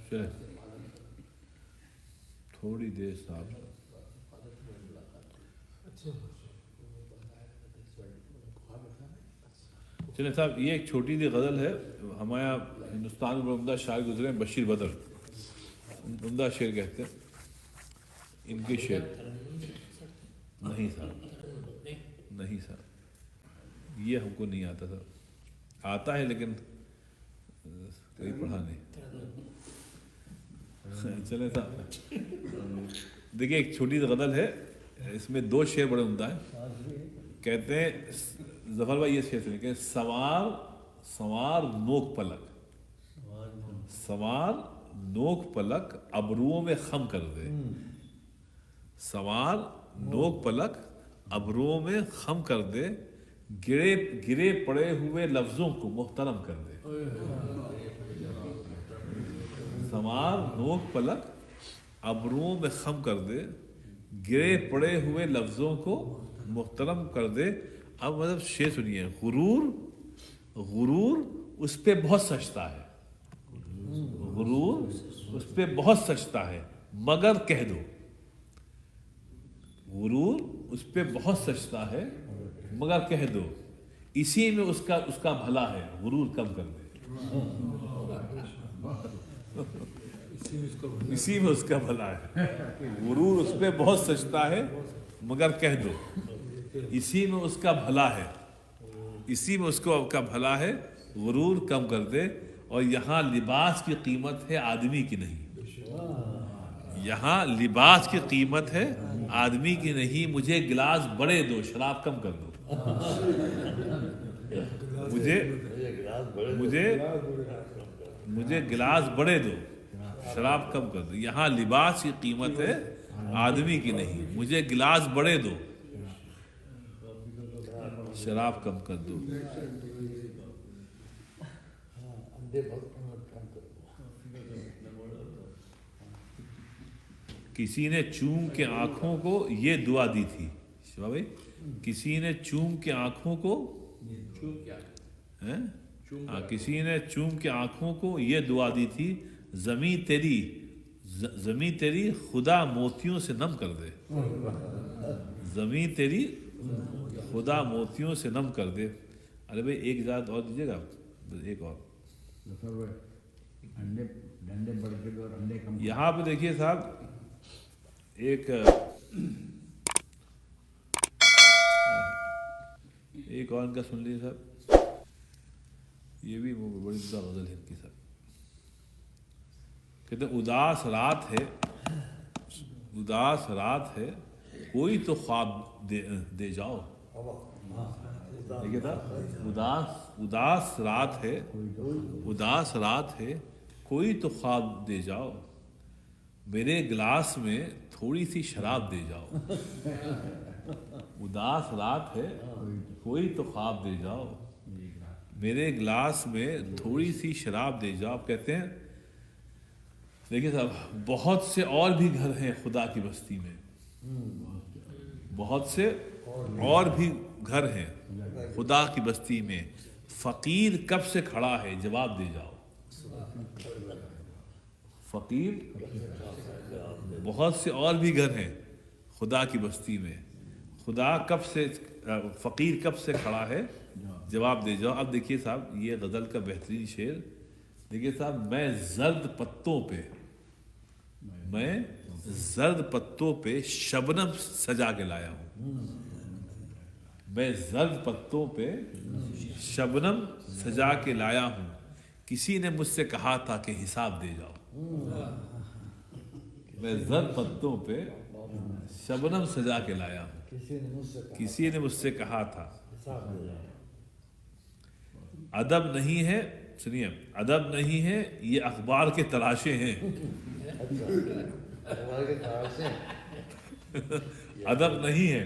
چلے تھوڑی دیر صاحب. چلے صاحب یہ ایک چھوٹی سی غزل ہے. ہمارے یہاں ہندوستان میں عمدہ شاعر گزرے ہیں بشیر بدر, عمدہ شعر کہتے ہیں ان کے شعر. نہیں صاحب, نہیں صاحب, یہ ہم کو نہیں آتا تھا. آتا ہے لیکن کبھی پڑھا نہیں. چلے صاحب دیکھیے ایک چھوٹی سی غزل ہے, اس میں 2 شعر بڑے عمدہ ہیں. کہتے ہیں ظفر بھائی یہ شعر سنیں کہ سوار سوار نوک پلک, سوار نوک پلک ابروؤں میں خم کر دے. سوار نوک پلک ابروؤں میں خم کر دے, گرے پڑے ہوئے لفظوں کو محترم کر دے. سوار نوک پلک ابروؤں میں خم کر دے, گرے پڑے ہوئے لفظوں کو محترم کر دے. اب مطلب شعر سنیے. غرور غرور اس پہ بہت سجتا ہے, غرور اس پہ بہت سجتا ہے مگر کہہ دو. غرور اس پہ بہت سجتا ہے مگر کہہ دو, اسی میں اس کا بھلا ہے, غرور کم کر دے. اسی میں اس کا بھلا ہے, غرور اس پہ بہت سجتا ہے مگر کہہ دو, اسی میں اس کا بھلا ہے, اسی میں اس کا بھلا ہے, غرور کم کر دے. اور یہاں لباس کی قیمت ہے آدمی کی نہیں, یہاں لباس کی قیمت ہے آدمی کی نہیں. مجھے گلاس بڑے دو, شراب کم کر دو. مجھے گلاس بڑے دو, شراب کم کر دو. یہاں لباس کی قیمت ہے آدمی کی نہیں, مجھے گلاس بڑے دو, شراب کم کر دو. کسی نے چوم کے آنکھوں کو یہ دعا دی تھی. شباب بھائی, کسی نے چوم کے آنکھوں کو, کسی نے چوم کے آنکھوں کو یہ دعا دی تھی, زمیں تیری خدا موتیوں سے نم کر دے. زمیں تیری خدا موتیوں سے نم کر دے. ارے بھائی ایک اجازت اور دیجیے گا, ایک اور. ڈنڈے بڑھ کے اور انڈے کم. یہاں پہ دیکھیے صاحب ایک اور ان کا سن لیجیے صاحب. یہ بھی بڑی غزل ہے ان کی صاحب. کہتے ہیں اداس رات ہے, اداس رات ہے, کوئی تو خواب دے جاؤ. دیکھیے صاحب, اداس رات ہے, اداس رات ہے, کوئی تو خواب دے جاؤ. میرے گلاس میں تھوڑی سی شراب دے جاؤ. اداس رات ہے, کوئی تو خواب دے جاؤ. میرے گلاس میں تھوڑی سی شراب دے جاؤ. کہتے ہیں دیکھیے صاحب, بہت سے اور بھی گھر ہیں خدا کی بستی میں, بہت سے اور بھی گھر ہیں خدا کی بستی میں. فقیر کب سے کھڑا ہے جواب دے جاؤ. فقیر, بہت سے اور بھی گھر ہیں خدا کی بستی میں, فقیر کب سے کھڑا ہے جواب دے جاؤ. اب دیکھیے صاحب یہ غزل کا بہترین شعر. دیکھیے صاحب, میں زرد پتوں پہ شبنم سجا کے لایا ہوں. میں زرد پتوں پہ شبنم سجا کے لایا ہوں. کسی نے مجھ سے کہا تھا کہ حساب دے جاؤ. میں زرد پتوں پہ شبنم سجا کے لایا ہوں. کسی نے مجھ سے کہا تھا. ادب نہیں ہے, سنیے, ادب نہیں ہے یہ اخبار کے تراشے ہیں. ادب نہیں ہے,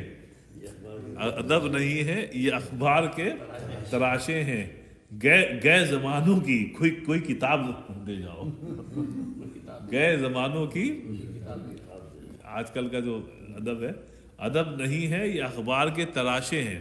ادب نہیں ہے یہ اخبار کے تراشے ہیں. گئے زمانوں کی کوئی کتاب دے جاؤ. گئے زمانوں کی, آج کل کا جو ادب ہے, ادب نہیں ہے یہ اخبار کے تراشے ہیں.